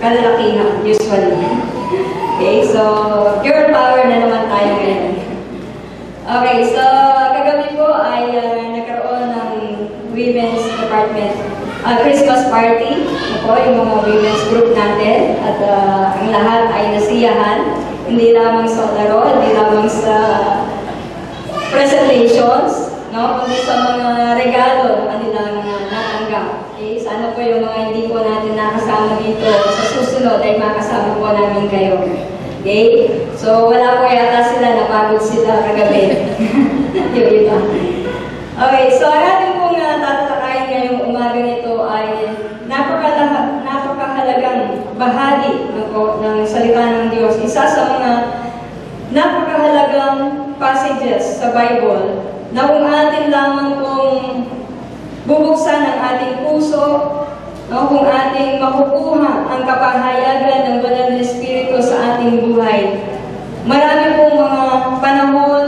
kalalakihan, usually. Okay, so girl power na naman tayo ngayon. Okay, so kagabi po ay nagkaroon ng women's department Christmas party. Ito yung mga women's group natin at ang lahat ay nasiyahan. Hindi lamang sa laro, hindi lamang sa presentations, no? Kundi sa mga regalo na kanilang natanggap. Okay? Sana po yung mga hindi po natin nakasama dito sa susunod ay makasama po namin kayo. Okay? So wala po yata sila, napagod sila kagabi. Yung iba. Okay, so ang ating pong tatalakayin ngayong umaga nito ay napakahalagang bahagi ng salita ng Diyos. Isa sa mga napakahalagang passages sa Bible na kung atin lamang kung bubuksan ang ating puso, no, kung ating makukuha ang kapahayagan ng Banal na Espiritu sa ating buhay. Marami pong mga panahon,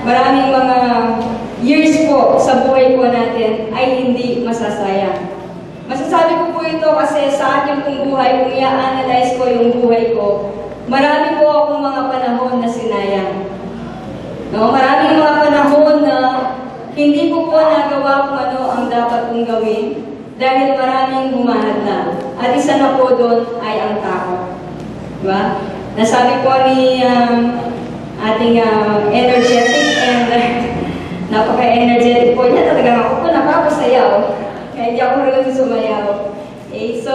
maraming mga years po sa buhay po natin ay hindi masasayang. Masasabi ko po ito kasi sa aking pong buhay, kung i-analyze ko yung buhay ko, marami po akong mga panahon na sinayang. No? Maraming mga panahon na hindi ko po nagawa kung ano ang dapat kong gawin dahil maraming humahad na. At isa na po doon ay ang takot. Diba? Nasabi po ni ating energetic and napaka-energetic po niya. Talagang ako po napapasayaw. Kaya hindi ako rin sumayaw. Okay, so,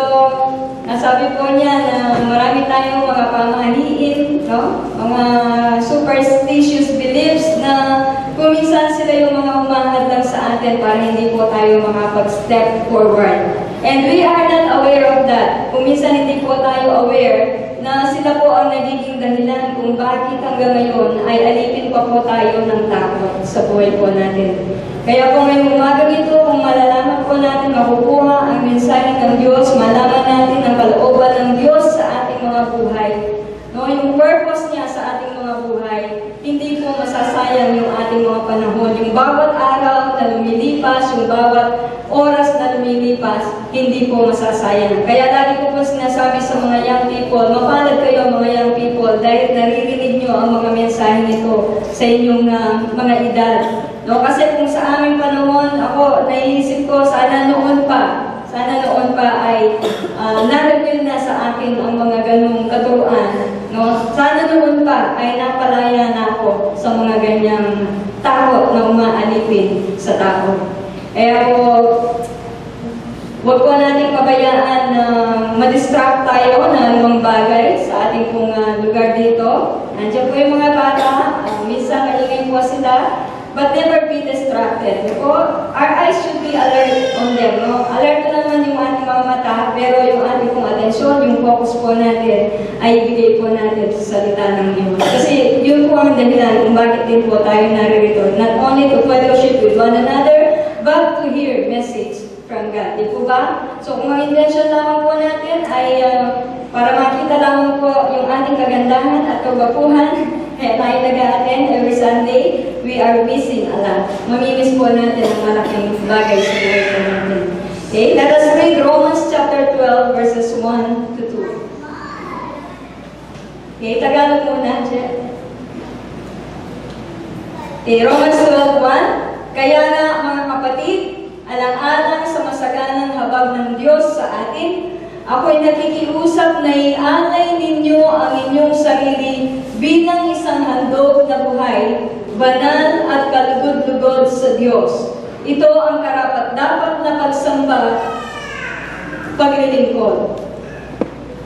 nasabi po niya na marami tayong mga pamahiin, no? Mga superstitious beliefs na kuminsan sila yung mga umahad lang sa atin para hindi po tayo makapag-step forward. And we are not aware of that. Kuminsan hindi po tayo aware na sila po ang nagiging dahilan kung bakit hanggang ngayon ay alipin pa po tayo ng takot sa buhay po natin. Kaya po ngayong umaga ito, kung malalaman po natin, makukuha ang mensahe ng Diyos, malaman natin ang kalooban ng Diyos sa ating mga buhay. No, yung purpose niya sa ating mga buhay, hindi po masasayang yung ating mga panahon. Yung bawat araw na lumilipas, yung bawat oras na lumilipas, hindi po masasayang. Kaya lagi ko po sinasabi sa mga young people, mapalad kayo mga young people dahil naririnig nyo ang mga mensahe nito sa inyong mga edad. No, kasi kung sa aming panahon, ako naiisip ko, sana noon pa ay na-reveal na sa akin ang mga ganung katuruan. No? Sana noon pa ay napalaya na ako sa mga ganyang takot na umaalipin sa takot. Kaya po, huwag po nating pabayaan na ma-distract tayo ng anumang bagay sa ating pong lugar dito. Nandiyan po yung mga bata, minsan maingay po sila, but never be distracted. Our eyes should be alert on them. No? Alert na naman yung ating mga mata, pero yung ating pong atensyon, yung focus po natin, ay ibigay po natin sa salita ng Diyos. Kasi yun po ang dahilan kung bakit din po tayo naririto. Not only to fellowship with one another, but to hear message from God. Di po ba? So kung ang intention lamang po natin ay para makita lamang po yung ating kagandahan at kagwapuhan, kaya tayo nag-a-attend every Sunday, we are missing a lot. Mamimiss po natin ang malaking bagay sa buhay po natin. Okay, let us read Romans chapter 12 verses 1 to 2. Okay, Tagalog muna, Jeff. Okay, Romans 12:1. Kaya nga, mga kapatid, alang-alang sa masaganang habag ng Diyos sa atin, ako'y nakikiusap na ialay ninyo ang inyong sarili bilang isang handog na buhay, banal at kalugod-lugod sa Diyos. Ito ang karapat-dapat na pagsamba, paglilingkod.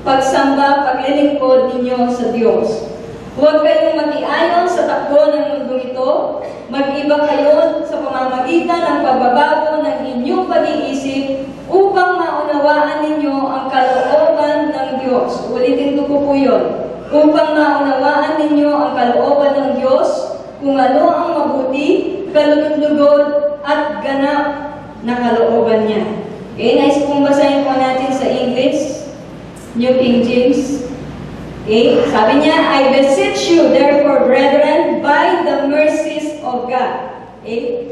Pagsamba, paglilingkod ninyo sa Diyos. Huwag kayong mag-iayon sa takbo ng mundong ito. Mag-iba kayo sa pamamagitan ng pagbabago ng inyong pag-iisip upang maunawaan ninyo ang kalooban ng Diyos. Ulitin ko po yun. Upang maunawaan ninyo ang kalooban ng Diyos, kung ano ang mabuti, kalugod-lugod at ganap na kalooban niya. Okay, nice pong basahin po natin sa English, New King James. Okay, sabi niya, I beseech you, therefore, brethren, by the mercies of God. Okay,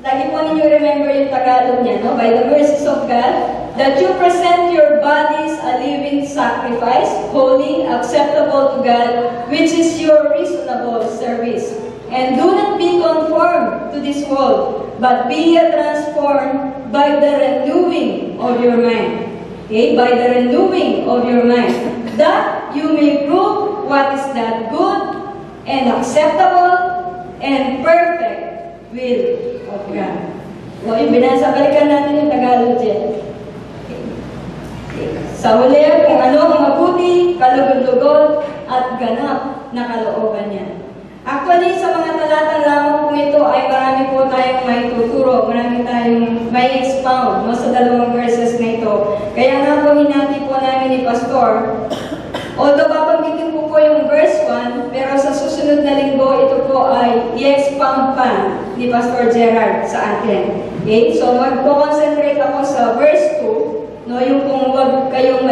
lagi po ninyo remember yung Tagalog niya, no? By the mercies of God, that you present your bodies a living sacrifice, holy, acceptable to God, which is your reasonable service. And do not be conformed to this world, but be transformed by the renewing of your mind. Okay? By the renewing of your mind, that you may prove what is that good and acceptable and perfect will of God. So, yung binasa, balikan natin yung Tagalog dyan. Sa huli, kung ano ang mabuti, kalugod-lugod, at ganap na kalooban niya. Actually, sa mga talatang lamang po ito ay marami po tayong may tuturo, marami tayong may expound sa dalawang verses na ito. Kaya nga po hinati po namin ni Pastor. Although babanggitin ko po yung verse 1, pero sa susunod na linggo, ito po ay i-expound pa ni Pastor Gerard sa atin. Okay? So mag-concentrate ako sa verse 2, no, yung kung huwag kayong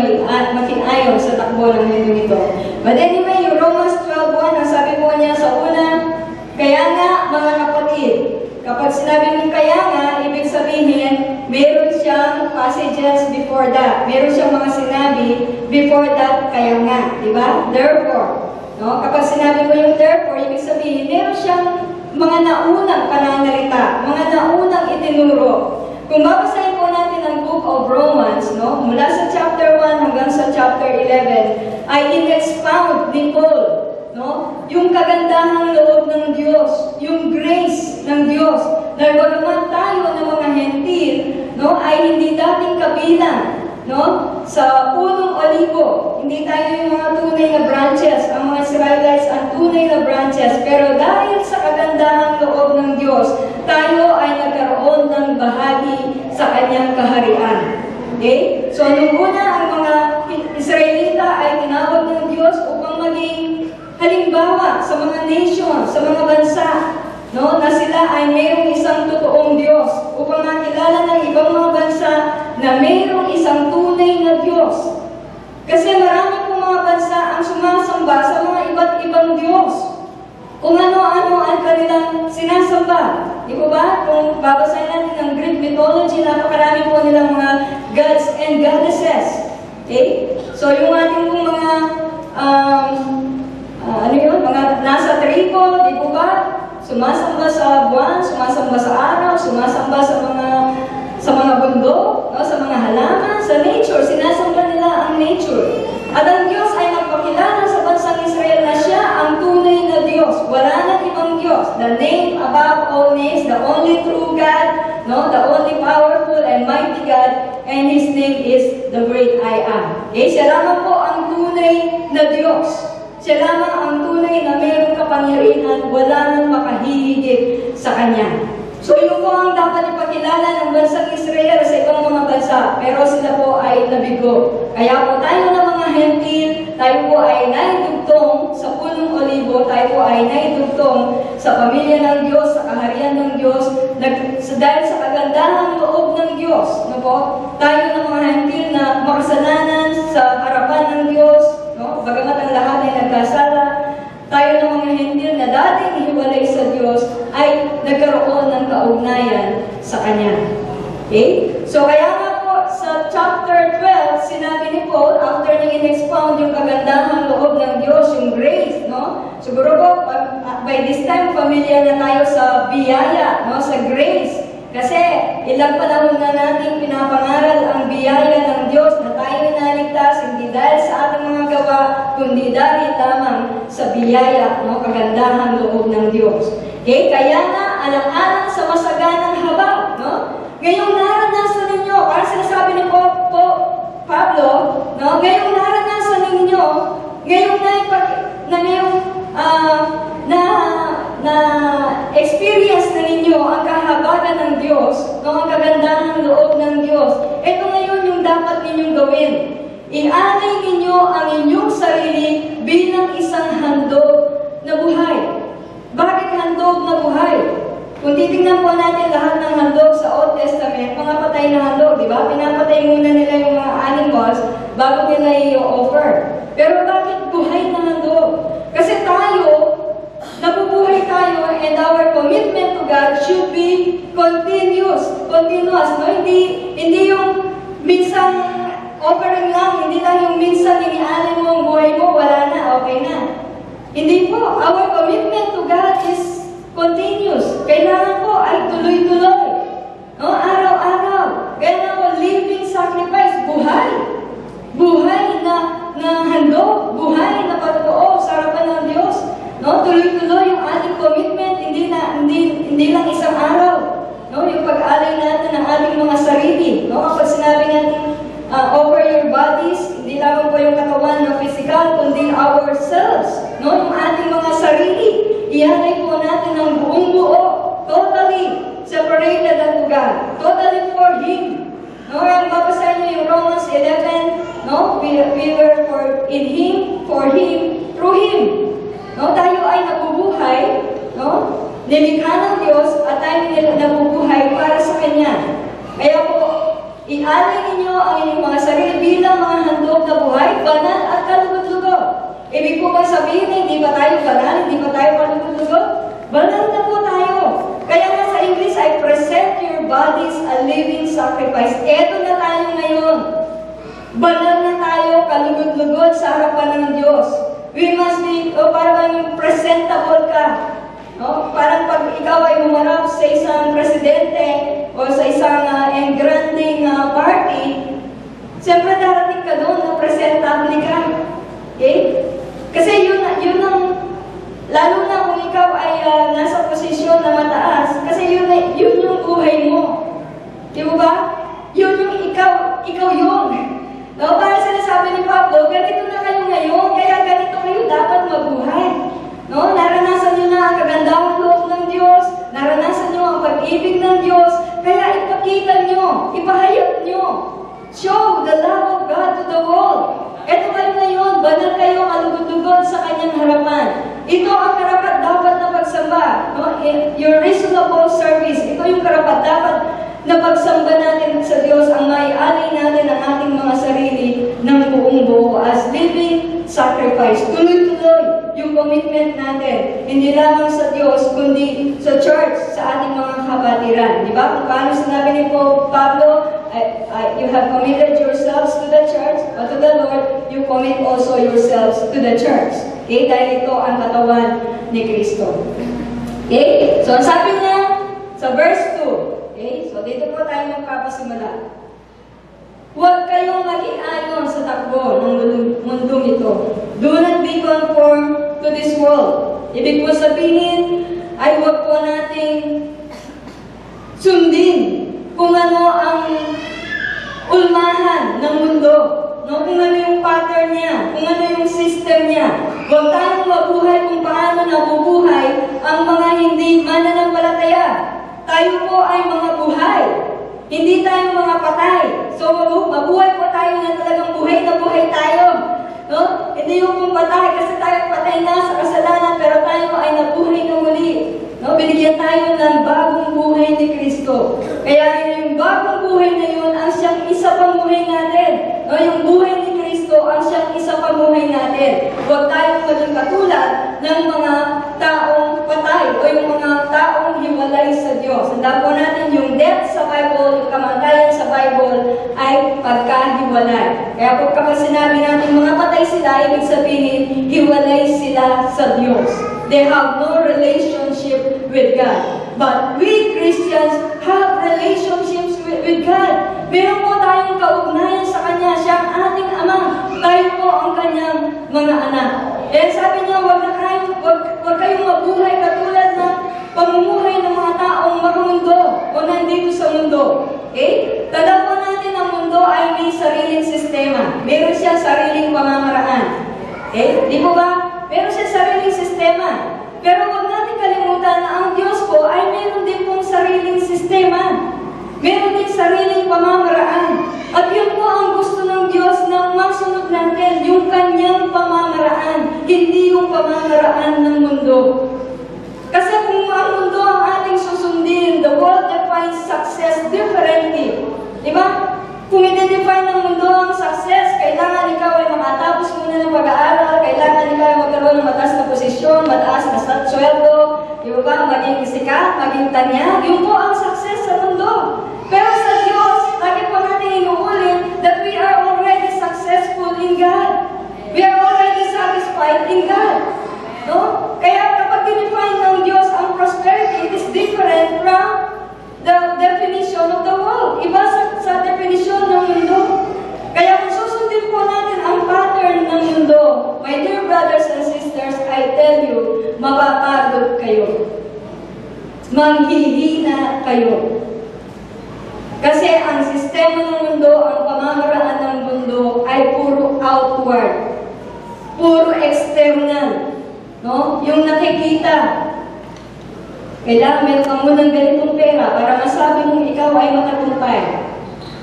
makinayon sa takbo ng mundo nito. But anyway, yung Romans 12:1, ang sabi po niya sa una, kaya nga mga kapatid, kapag sinabi mong kaya nga, ibig sabihin, meron siyang passages before that. Meron siyang mga sinabi before that, kaya nga. Diba? Therefore. No? Kapag sinabi mo yung therefore, ibig sabihin, meron siyang mga naunang pananalita, mga naunang itinuro. Kung babasahin po natin ang Book of Romans, no? Mula sa chapter 1 hanggang sa chapter 11, ay in-expound ni Paul, no? Yung kagandahang loob ng Diyos, yung grace ng Diyos, dahil bagaman tayo ng mga hentil, no, ay hindi dating kabilang, no, sa punong olibo. Hindi tayo yung mga tunay na branches, ang mga Israelites ang tunay na branches, pero dahil sa kagandahang loob ng Diyos, tayo ay nagkaroon ng bahagi sa kanyang kaharian. Okay? So, nung una, ang mga Israelita ay tinawag ng Diyos upang maging halimbawa sa mga nation, sa mga bansa, no, na sila ay mayroong isang totoong Diyos upang makilala ng ibang mga bansa na mayroong isang tunay na Diyos. Kasi marami pong mga bansa ang sumasamba sa mga iba't ibang Diyos. Kung ano-ano ang kanilang sinasamba. Di ba ba? Kung babasahin natin ng Greek mythology, napakarami po nilang mga gods and goddesses. Okay? So yung ating pong mga mga nasa tribo, di ba ba? Sumasamba sa buwan, sumasamba sa araw, sumasamba sa mga bundok, no? Sa mga halaman, sa nature, sinasamba nila ang nature. At ang Diyos ay nagpakilala sa bansang Israel na siya ang tunay na Diyos. Wala nang ibang Diyos. The name above all names, the only true God, no? The only powerful and mighty God, and His name is the great I am. Okay? Siya lamang po ang tunay na Diyos. Siya lamang ang tunay na mayroong kapangyarihan, wala nang makahihigit sa Kanya. So yun po ang dapat ipakilala ng bansang Israel sa ibang mga bansa, pero sila po ay nabigo. Kaya po tayo ng mga hentil, tayo po ay naidugtong sa punong olibo, tayo po ay naidugtong sa pamilya ng Diyos, sa kaharian ng Diyos, dahil sa kagandahang loob ng Diyos. No po? Tayo ng mga hentil na makasalanan sa harapan ng Diyos, no? Bagamat ang lahat ay nagkasala, tayo ng mga hentil na dating hiwalay sa Diyos ay nagkaroon ng kaugnayan sa Kanya. Okay? So kaya nga po sa chapter 12, sinabi ni Paul, after niya in-expound yung kagandahang loob ng Diyos, yung grace, no? Siguro po, by this time, familiar na tayo sa biyaya, no? Sa grace. Kasi ilang panahon na natin pinapangaral ang biyaya ng Diyos na tayo naligtas, hindi dahil sa ating mga gawa, kundi dahil lamang sa biyaya, no? Kagandahan loob ng Diyos. Okay? Kaya nga, alang-alang sa masaganang habag, no? Ngayong naranasan ninyo, parang sinasabi ni Pablo, no? Ngayong naranasan ninyo, ngayong experience na ninyo ang kahabagan ng Diyos, no? Ang kagandahan loob ng Diyos. Ito ngayon yung dapat ninyong gawin. Ialay ninyo ang inyong sarili bilang isang handog na buhay. Bakit handog na buhay? Kung titingnan po natin lahat ng handog sa Old Testament, mga patay na handog, di ba? Pinapatay muna nila yung mga animals bago nila i-offer. Pero bakit buhay na handog? Kasi tayo, nabubuhay tayo, and our commitment to God should be continuous, no? Hindi yung minsan offering lang, hindi lang yung minsan inialay mo ang buhay mo, wala na, okay na. Hindi po. Our commitment to God is continuous. Kailangan po ay tuloy-tuloy. No? Araw-araw. Kaya na po, living sacrifice, buhay. Buhay na handog, buhay na patuo sa harapan ng Diyos. No? Tuloy-tuloy yung ating commitment, hindi lang isang araw. No? Yung pag-alay natin ng ating mga sarili. No? Kapag sinabi natin, over your bodies, hindi lamang po yung katawan na physical, kundi ourselves. No? Yung ating mga sarili, ialay po natin ng buong buo, totally separated unto God, totally for Him. No? Ang babasahin niyo yung Romans 11, no? We were in Him, for Him, through Him. No? Tayo ay nabubuhay, no? Nilikha ng Diyos at tayo nabubuhay para sa Kanya. Kaya po, ialay ninyo ang inyong mga sarili bilang mga handog na buhay, banal at kalugod-lugod. Ibig po ba sabihin, hindi ba tayo banal, hindi ba tayo kalugod-lugod? Banal na po tayo. Kaya nga sa English ay present your bodies a living sacrifice. Eto na tayo ngayon. Banal na tayo, kalugod-lugod sa harapan ng Diyos. We must be, parang presentable ka. No? Parang pag ikaw ay humarap sa isang presidente o sa isang engranding party, siyempre darating ka doon na presentable ka. Okay? Kasi yun ang, lalo na kung ikaw ay nasa posisyon na mataas, kasi yun yung buhay mo. Di ba? Yun yung ikaw yun. No? Parang sinasabi ni Pablo, ganito na kayo ngayon, kaya ganito kayo dapat mabuhay. No? Naranasan nyo na ang kagandahang loob ng Diyos, naranasan nyo ang pag-ibig ng Diyos, kaya ipakita nyo, ipahayag nyo. Show the love of God to the world. Ito kayo ngayon, banal kayo, kalugod-lugod sa Kanyang harapan. Ito ang karapat dapat na pagsamba. No? Your reasonable service. Ito yung karapat dapat na pagsamba natin sa Diyos, ang maialay natin ang ating mga sarili ng buong buo as living sacrifice. Tuloy-tuloy yung commitment natin. Hindi lamang sa Diyos, kundi sa church, sa ating mga kabatiran. Di ba? Kung paano sinabi ni Pablo, you have committed yourselves to the church, or to the Lord, you commit also yourselves to the church. Okay? Dahil ito ang katawan ni Kristo. Okay? So, sabi niya sa verse 2, okay? So, dito po tayo magpapasimula. Huwag kayong mag-iayon sa takbo ng mundong ito. Do not be conformed to this world. Ibig po sabihin ay huwag po nating sundin kung ano ang ulmahan ng mundo. No? Kung ano yung pattern niya, kung ano yung system niya. Huwag tayong mabuhay kung paano nabubuhay ang mga hindi mananampalataya. Tayo po ay mga buhay. Hindi tayo mga patay. So, mabuhay po tayo na talagang buhay na buhay tayo. No? Hindi yung patay kasi tayo patay na sa kasalanan pero tayo ay nabuhay na muli. No? Binigyan tayo ng bagong buhay ni Kristo. Kaya yung bagong buhay na yun ang siyang isa pang buhay natin. No? Yung buhay ni Kristo ang siyang isa pang buhay natin. Huwag tayong maging katulad ng mga taong patay o yung mga taong hiwalay sa Diyos. Handa po natin yung death sa Bible, yung kamatayan sa Bible ay pagkahiwalay. Kaya po kapag sinabi natin mga patay sila, ibig sabihin, hiwalay sila sa Diyos. They have no relationship with God. But we Christians have relationships with God. Meron po tayong kaugnayan sa Kanya. Siya ang ating Ama. Tayo po ang Kanyang mga anak. Eh sabi niya, huwag kayong mabuhay katulad ng pamumuhay ng mga taong makamundo o nandito sa mundo. Okay? Tanda po natin ang mundo ay may sariling sistema. Meron siya sariling pamamaraan. Okay? Di po ba? Meron siya sariling sistema. Pero huwag natin kalimutan na ang Diyos po ay meron din pong sariling sistema. Meron din sariling pamamaraan. At yun po ang gusto ng Diyos na masunod natin, yung Kanyang pamamaraan, hindi yung pamamaraan ng mundo. Kasi kung ang mundo ang ating susundin, the world defines success differently. Diba? Kung i-define ng mundo ang success, kailangan ikaw ay makatapos muna ng pag-aaral, kailangan ikaw ay magkaroon ng mataas na posisyon, mataas na sweldo, di ba? Maging sikat, maging tanya. Yun po ang success sa mundo. Pero sa Diyos, lagi po natin inuulit, manghihina kayo. Kasi ang sistema ng mundo, ang pamamaraan ng mundo ay puro outward, puro external, no? Yung nakikita. Kailangan meron kang munang ganitong pera para masabi mong ikaw ay matagumpay.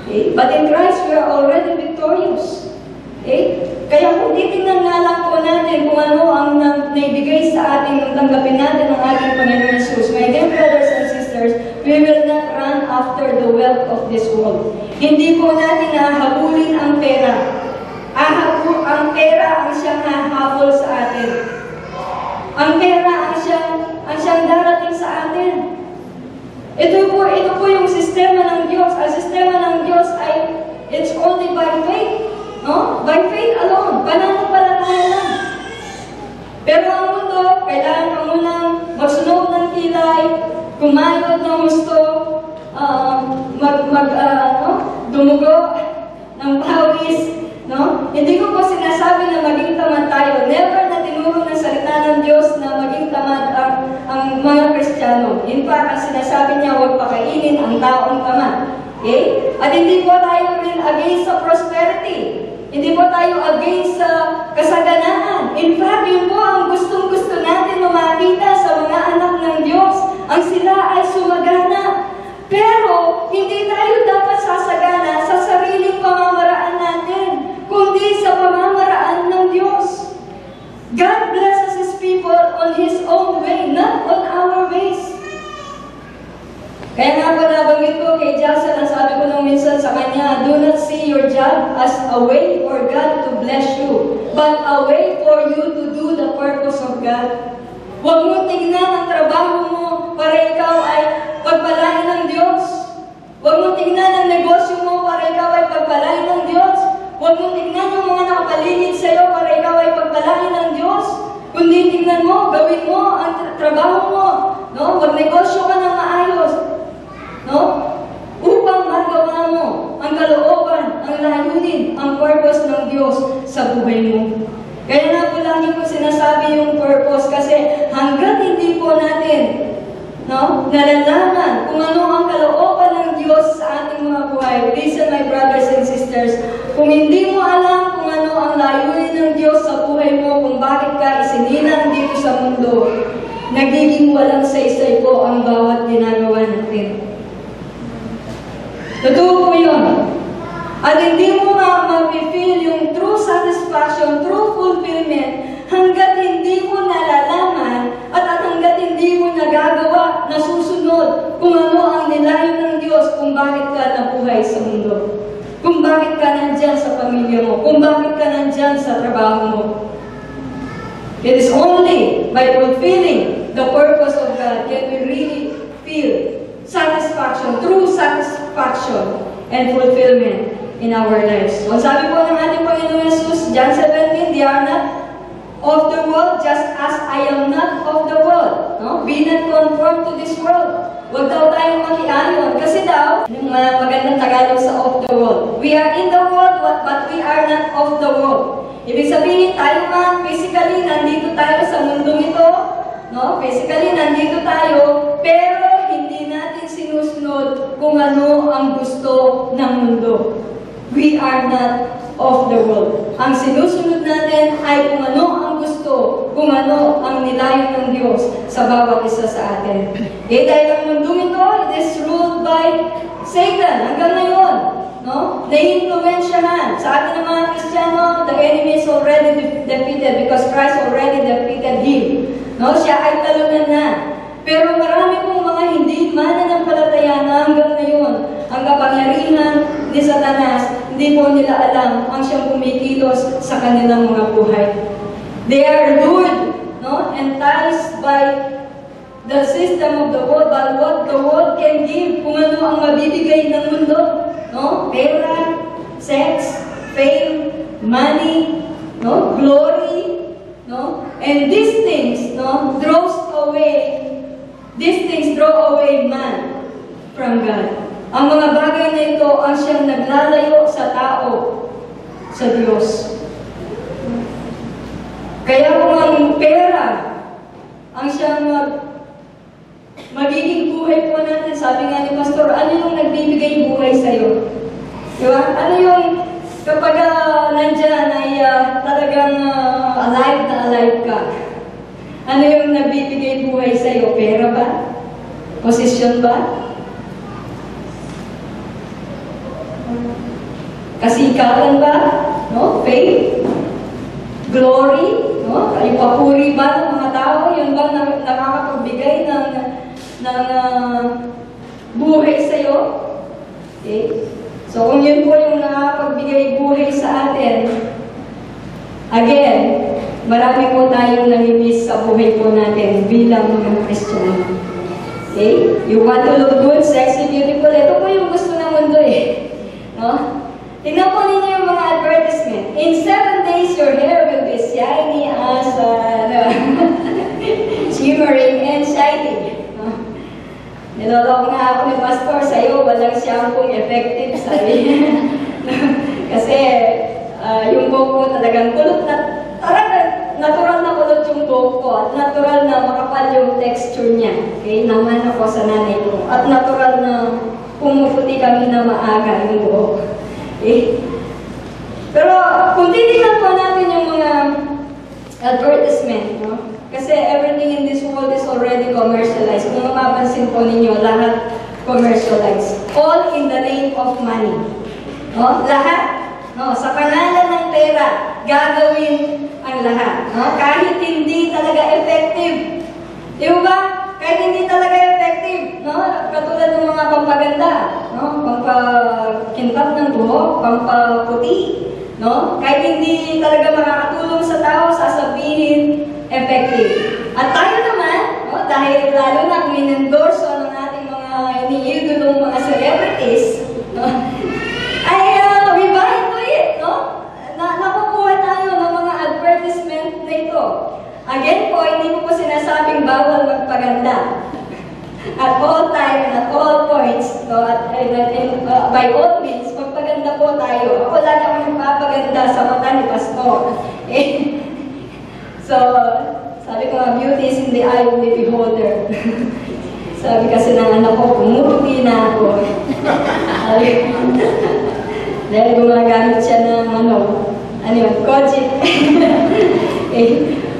Okay? But in Christ, we are already victorious. Okay? Kaya kung titingnan nga lang po natin kung ano ang naibigay sa ating nung tanggapin natin ng ating Panginoon Jesus, my dear brothers and sisters, we will not run after the wealth of this world. Hindi po natin hahabulin ang pera. Ang pera ang siyang hahabol sa atin. Ang pera ang siyang darating sa atin. Ito po yung sistema ng Diyos. Ang sistema ng Diyos ay it's only by faith. No? By faith alone. Pananampalataya lang. Pero ang mundo, kailangan ka munang magsunog ng kilay, kumayod ng gusto, dumugo ng pawis. No? Hindi ko po sinasabi na maging tamad tayo. Never na tinuro ng salita ng Diyos na maging tamad ang mga Kristiyano. In fact, ang sinasabi niya, huwag pakainin ang taong tamad. Okay? At hindi po tayo rin against sa prosperity. Hindi po tayo against sa kasaganaan. In fact, yun po ang gustong-gusto natin makita sa mga anak ng Diyos. Ang sila ay sumagana. Pero, hindi tayo dapat sasagana sa sariling pamamaraan natin, kundi sa pamamaraan ng Diyos. God blesses His people on His own way, not on our ways. Kaya nga po nabanggit ko kay Jason, ang sabi ko nung minsan sa kanya, do not see your job as a way for God to bless you, but a way for you to do the purpose of God. Huwag mong tignan ang trabaho mo para ikaw ay pagpalain ng Diyos. Huwag mong tignan ang negosyo mo para ikaw ay pagpalain ng Diyos. Huwag mong tignan yung mga nakapaligid sa iyo para ikaw ay pagpalain ng Diyos. Kundi tignan mo, gawin mo ang trabaho mo. No? Magnegosyo ka ng maayos. No? Upang magawa mo ang kalooban, ang layunin, ang purpose ng Diyos sa buhay mo. Kaya nga po lagi ko sinasabi yung purpose kasi hanggat hindi po natin nalalaman kung ano ang kalooban ng Diyos sa ating mga buhay. Listen, my brothers and sisters, kung hindi mo alam kung ano ang layunin ng Diyos sa buhay mo, kung bakit ka isinilang dito sa mundo, nagiging walang saysay po ang bawat ginagawa natin. Totoo po yun. At hindi mo ma-feel yung true satisfaction, true fulfillment, hanggat hindi mo nalalaman at hanggat hindi mo nagagawa, nasusunod kung ano ang nilayo ng Diyos, kung bakit ka nabuhay sa mundo. Kung bakit ka nandyan sa pamilya mo, kung bakit ka nandyan sa trabaho mo. It is only by fulfilling the purpose of God can we really feel satisfaction, true satisfaction and fulfillment in our lives. So, sabi po ng ating Panginoon Jesus, John 17, they are not of the world just as I am not of the world. No? Be not conformed to this world. Huwag daw tayong makiayon. Kasi daw, yung magandang Tagalog sa of the world. We are in the world, but we are not of the world. Ibig sabihin, tayo man, physically, nandito tayo sa mundong ito. No? Physically, nandito tayo, pero hindi natin sinusunod kung ano ang gusto ng mundo. We are not of the world. Ang sinusunod natin ay kung ano ang gusto, kung ano ang nilayo ng Diyos sa bawat isa sa atin. Dahil ang mundong ito, it is ruled by Satan hanggang ngayon. No? Na-influensyahan. Sa atin ng mga Kristiyano, the enemy is already defeated because Christ already defeated him. No? Siya ay talunan na. Pero marami pong mga hindi mananampalataya na hanggang ngayon, ang kapangyarihan ni Satanas, hindi po nila alam ang siyang kumikilos sa kanilang mga buhay. They are lured, enticed by the system of the world, but what the world can give, kung ano ang mabibigay ng mundo. Pera, sex, fame, money, glory, and these things draw away man from God. Ang mga bagay na ito ang siyang naglalayo sa tao sa Diyos. Kaya kung ang pera ang siyang magiging buhay po natin. Sabi nga ni Pastor, ano yung nagbibigay buhay sa'yo? Diba? Ano yung kapag nandyan ay talagang alive na alive ka? Ano yung nagbibigay buhay sa'yo? Pera ba? Posisyon ba? Kasikalan ba? No? Faith? Glory? No? Yung papuri ba ng mga tao? Yun ba nakakapagbigay ng buhay sa'yo? Okay? So kung yun po yung nakakapagbigay buhay sa atin, again, marami po tayong namimiss sa buhay po natin bilang mga Kristiyano. Okay? You want to look good, sexy, beautiful. Ito po yung gusto ng mundo eh. No? Tingnan po ninyo yung mga advertisement. In 7 days, your hair will be shiny as shimmering and shiny. No? Niloloko nga ako ni Pastor, sa'yo walang shampoo effective, sabi. Kasi yung buhok ko talagang kulot na, natural na kulot yung buhok ko at natural na makapal yung texture niya. Okay, naman ako sa nanay ko. At natural na pumuputi kami na maaga yung buhok. Okay? Pero kung titignan po natin yung mga advertisement, no? Kasi everything in this world is already commercialized. Kung mapapansin po ninyo, lahat commercialized. All in the name of money. No? Lahat, no? Sa pangalan ng pera, gagawin ang lahat. No? Kahit hindi talaga effective. Di ba? Kahit hindi talaga effective. No? Katulad ng mga pampaganda. No? Pampakintab ng buhok, pampaputi. No? Kahit hindi talaga makakatulong sa tao, sasabihin effective. At tayo naman, no, dahil lalo na kung in-endorso ng ating mga iniidolong mga celebrities, no, ay we buy into it, no? Nakukuha tayo ng mga advertisement na ito. Again po, hindi ko po sinasabing bawal magpaganda. At all time, at all points, no, by all means, magpaganda po tayo. Ako lang ako nagpapaganda sa mata ni Pastor. So, sabi ko nga, beauty is in the eye of the beholder. Sabi kasi ng anak ko, pumuputi na ako. Dahil gumagamit siya ng Kojic.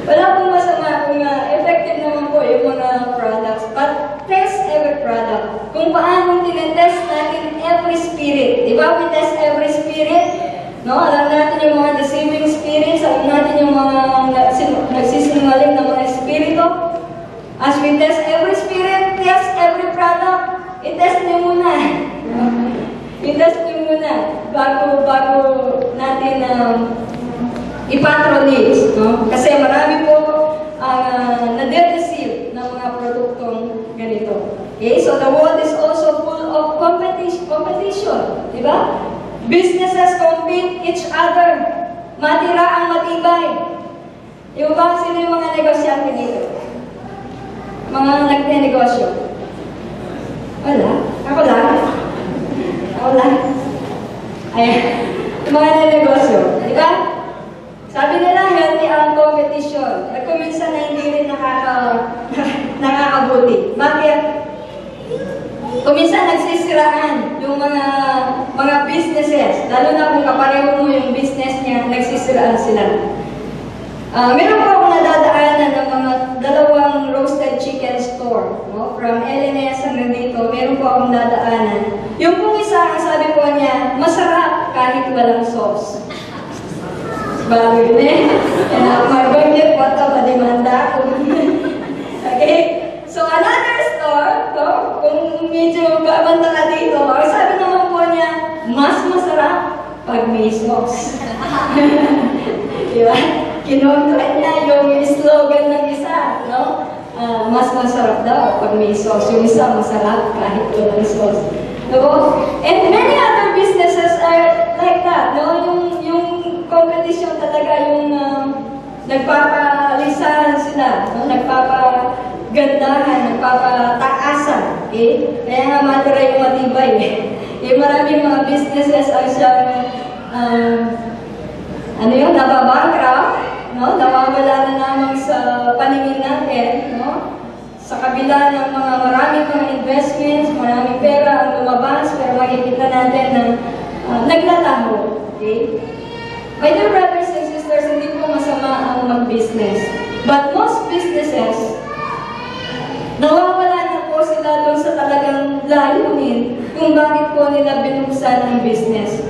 Wala pong masama kung effective naman po yung mga products. But test every product. Kung paano tinetest natin every spirit. Diba? We test every spirit. No, alam natin yung mga deceiving spirits, alam natin yung mga nagsisinungaling na mga espiritu. As we test every spirit, test every product, i-test nyo muna. I-test nyo muna bago natin i-patronage. No? Kasi marami po na-deceive ng mga produktong ganito. Okay? So the world is also full of competition. Diba? Businesses compete each other. Matira ang matibay. Di ba sino yung mga negosyante dito? Mga nagnenegosyo? Wala. Ako lang. Ako lang. Ayan. Yung mga negosyo. Di ba? Sabi nila, healthy ang competition. At kung minsan na hindi rin nakakabuti. Bakit? Kung minsan nagsisiraan yung mga businesses, lalo na kung kapareho mo yung business niya, nagsisiraan sila. Meron po ako nadadaanan ng mga dalawang roasted chicken store. No? From LNS hanggang dito, meron po akong dadaanan. Yung pong isa, ang sabi po niya, masarap kahit walang sauce. Bago yun eh. Yan ako mag-budget, wata ba demanda ako. Okay? So another store, no? Kung medyo babanta ka dito, ang sabi naman po niya, mas masarap pag may sauce. Diba? Kinontra niya yung slogan ng isa, no? Mas masarap daw pag may sauce. Yung isa masarap kahit walang sauce. No? And many other businesses are like that, no? Yung competition talaga, yung nagpapalisan sila, no? Nagpapagandahan, nagpapataasan. Okay? Kaya nga matira yung matibay. Maraming mga businesses ang siyang nababankrupt, no? Nawawala na naman sa paningin natin, no? Sa kabila ng maraming mga investments, maraming pera ang lumabas, pero makikita natin na naglalaho. Okay? My dear brothers and sisters, hindi po masama ang mag-business. But most businesses, nawawala na po sila doon sa talagang layunin kung bakit po nila binuksan ang business.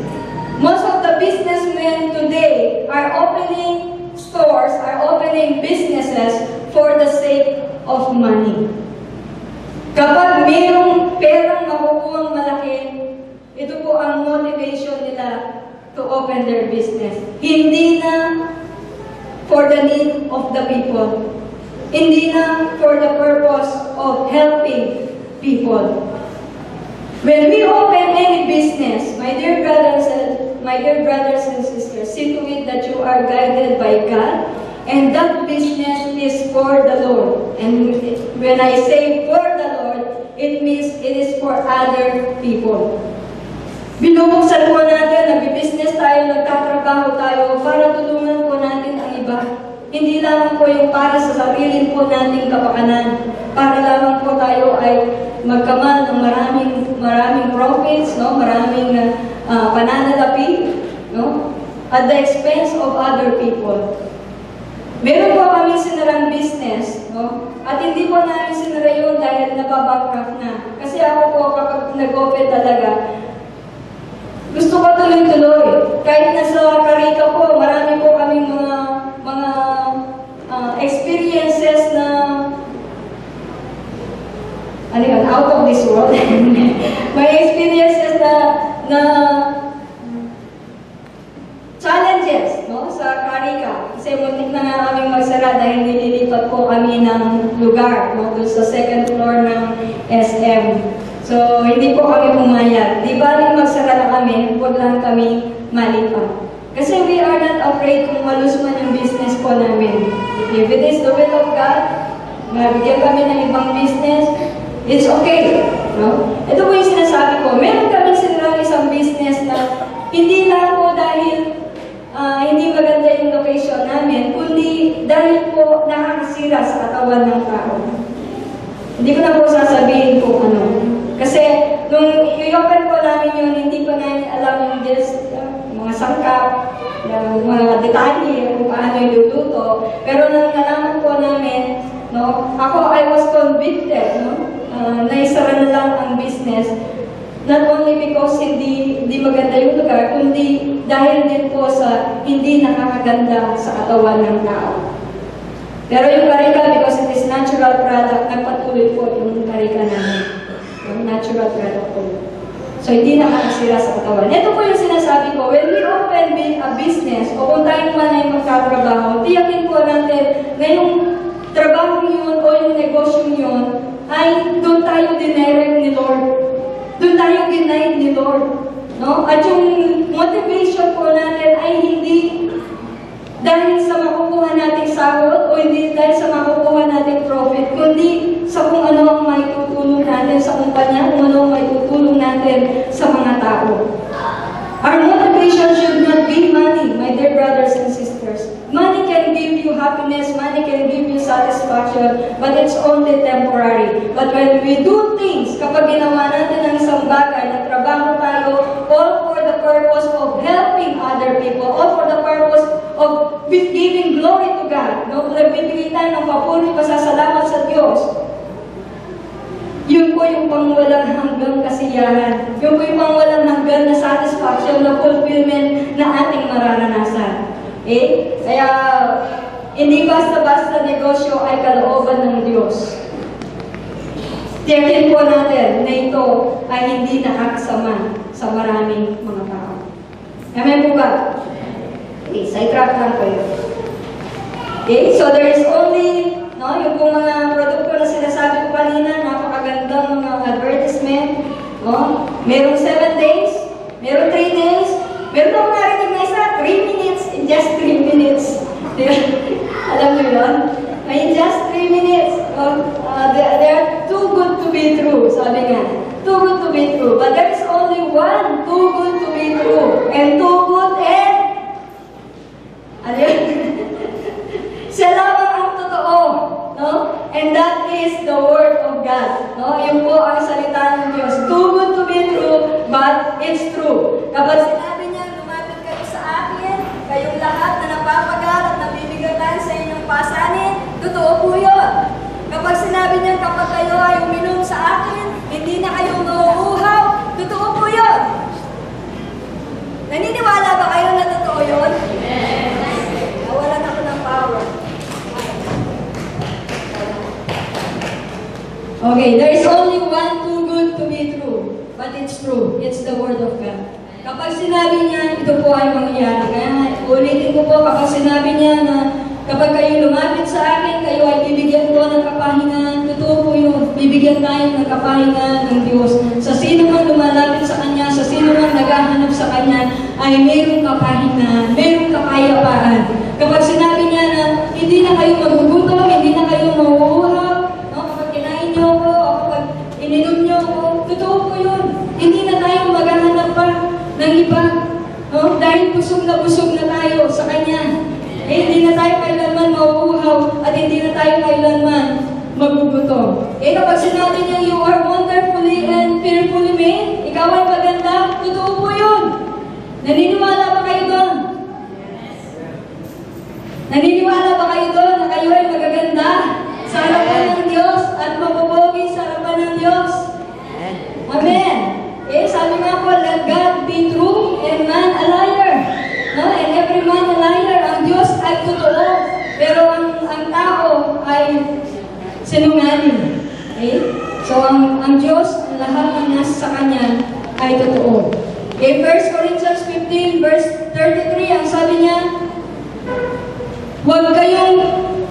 Most of the businessmen today are opening stores, are opening businesses for the sake of money. Kapag mayroong perang makukuhang malaki, ito po ang motivation nila to open their business. Hindi na for the need of the people. Hindi na for the purpose of helping people. When we open any business, my dear brothers and sisters, see to it that you are guided by God, and that business is for the Lord. And when I say for the Lord, it means it is for other people. Binubuksan po natin, nag-business tayo, nagtatrabaho tayo para tulungan po natin ang iba. Hindi lamang po yung para sa sarili po nating kapakanan. Para lamang po tayo ay magkaman ng maraming profits, no? Maraming pananalapi, no? At the expense of other people. Meron po kami sinarang business, no? At hindi po namin sinara yun dahil nababankrupt na. Kasi ako po kapag nag-open talaga, gusto ko tuloy-tuloy. Kahit nasa Karika po, marami po kaming mga experiences na ano yun, out of this world. May experiences na challenges, no, sa Karika. Kasi muntik na nga kaming magsara dahil nililipat po kami ng lugar, no, doon sa second floor ng SM. So, hindi po kami pumayag. Di ba rin magsara na kami, huwag lang kami malipat. Kasi we are not afraid kung malus man yung business po namin. If it is the will of God, mabigyan kami ng ibang business, it's okay. No? Ito po yung sinasabi ko. Meron kami sinarang isang business na hindi lang po dahil hindi maganda yung location namin, kundi dahil po nakakasira sa katawan ng tao. Hindi ko na po sasabihin kung ano. Kasi nung i-open po namin yun, hindi ko namin alam yung mga sangkap, yung mga detalye kung paano iluluto. Pero nang nalaman po namin, no, ako, I was convicted, no, na isara na lang ang business. Not only because hindi maganda yung lugar, kundi dahil din po sa hindi nakakaganda sa katawan ng tao. Pero yung Karika, because it is natural product, nagpatuloy po yung Karika namin. Yung natural product po. So, hindi nakakasira sa katawan. Ito po yung sinasabi ko, when we open a business, o kung tayo man ay magkatrabaho, tiyakin po natin na yung trabaho yun o yung negosyo yun ay doon tayo dinirect ni Lord. Doon tayo ginaid ni Lord. No? At yung motivation po natin ay hindi dahil sa makukuha nating sahod o hindi dahil sa makukuha nating profit, kundi sa kung ano ang may tutulong natin sa kumpanya, kung ano ang may tutulong natin sa mga tao. Our motivation should not be money, my dear brothers and sisters. Money can give you happiness, money can give you satisfaction, but it's only temporary. But when we do things, kapag ginawa natin ang isang bagay, nagtrabaho tayo, all for the purpose of helping other people, all for the purpose of giving glory to God, no? Nagbibigay tayo ng papuri, pasasalamat sa Diyos. Yun po yung pangwalang hanggang kasiyahan. Yun po yung pangwalang hanggang na satisfaction, na fulfillment na ating mararanasan. Eh? Kaya, hindi basta-basta negosyo ay kalooban ng Diyos. Tiyakin po natin na ito ay hindi nakakasama sa maraming mga tao. Amen po ba? Okay, sidetrack lang po yun. Okay, so there is only, no, yung pong mga produkto na sinasabi ko kanina, napakagandang mga advertisement, no? Merong 7 days, merong 3 days, meron akong narinig na isa, 3 minutes, in just 3 minutes. Alam niyo yun? In just 3 minutes, they are too good to be true, sabi nga. Too good to be true. But there is only one too good to be true. And too good and ano yun? Siya lamang ang totoo, no? And that is the word it's true. Kapag sinabi niya, lumapit kayo sa akin, kayong lahat na napapagal at nabibigatan sa inyong pasanin, totoo po yun. Kapag sinabi niya, kapag kayo ay uminom sa akin, hindi na kayo mauuhaw, totoo po yun. Naniniwala ba kayo na totoo yun? Nawalan ako ng power. Okay, there is only one too good to be true. But it's true. It's the Word of God. Kapag sinabi niya, ito po ay mangyayari. Kaya ulitin ko po, kapag sinabi niya na kapag kayo lumapit sa akin, kayo ay bibigyan ko ng kapahingan. Totoo po yun. Bibigyan tayo ng kapahingan ng Diyos. Sa sino man lumalapit sa Kanya, sa sino man naghahanap sa Kanya, ay mayroong kapahingan, mayroong kapayapaan. Kapag sinabi niya na hindi na kayo magugutom, hindi na kayo mauuhaw, no? Kapag kinain niyo ako, o kapag ininom niyo ako, totoo po yun. Hindi na tayo maghahanap pa ng iba. No? Dahil busog na tayo sa Kanya. Hindi na tayo kailanman mauuhaw at hindi na tayo kailanman magugutom. Kapag sinabi niya, you are wonderfully and fearfully made, ikaw ay maganda, totoo po yun. Naniniwala ba kayo doon? Naniniwala ba kayo doon na kayo ay magaganda sa harapan ng Diyos at mabubugi sa harapan ng Diyos? Amen. Sabi nga po, let God be true and man a liar. No? And every man a liar. Ang Diyos ay totoo, pero ang tao ay sinungaling. Okay? So, ang Diyos, ang lahat ng nasa sa Kanya ay totoo. 1 Corinthians 15, verse 33, ang sabi niya, huwag kayong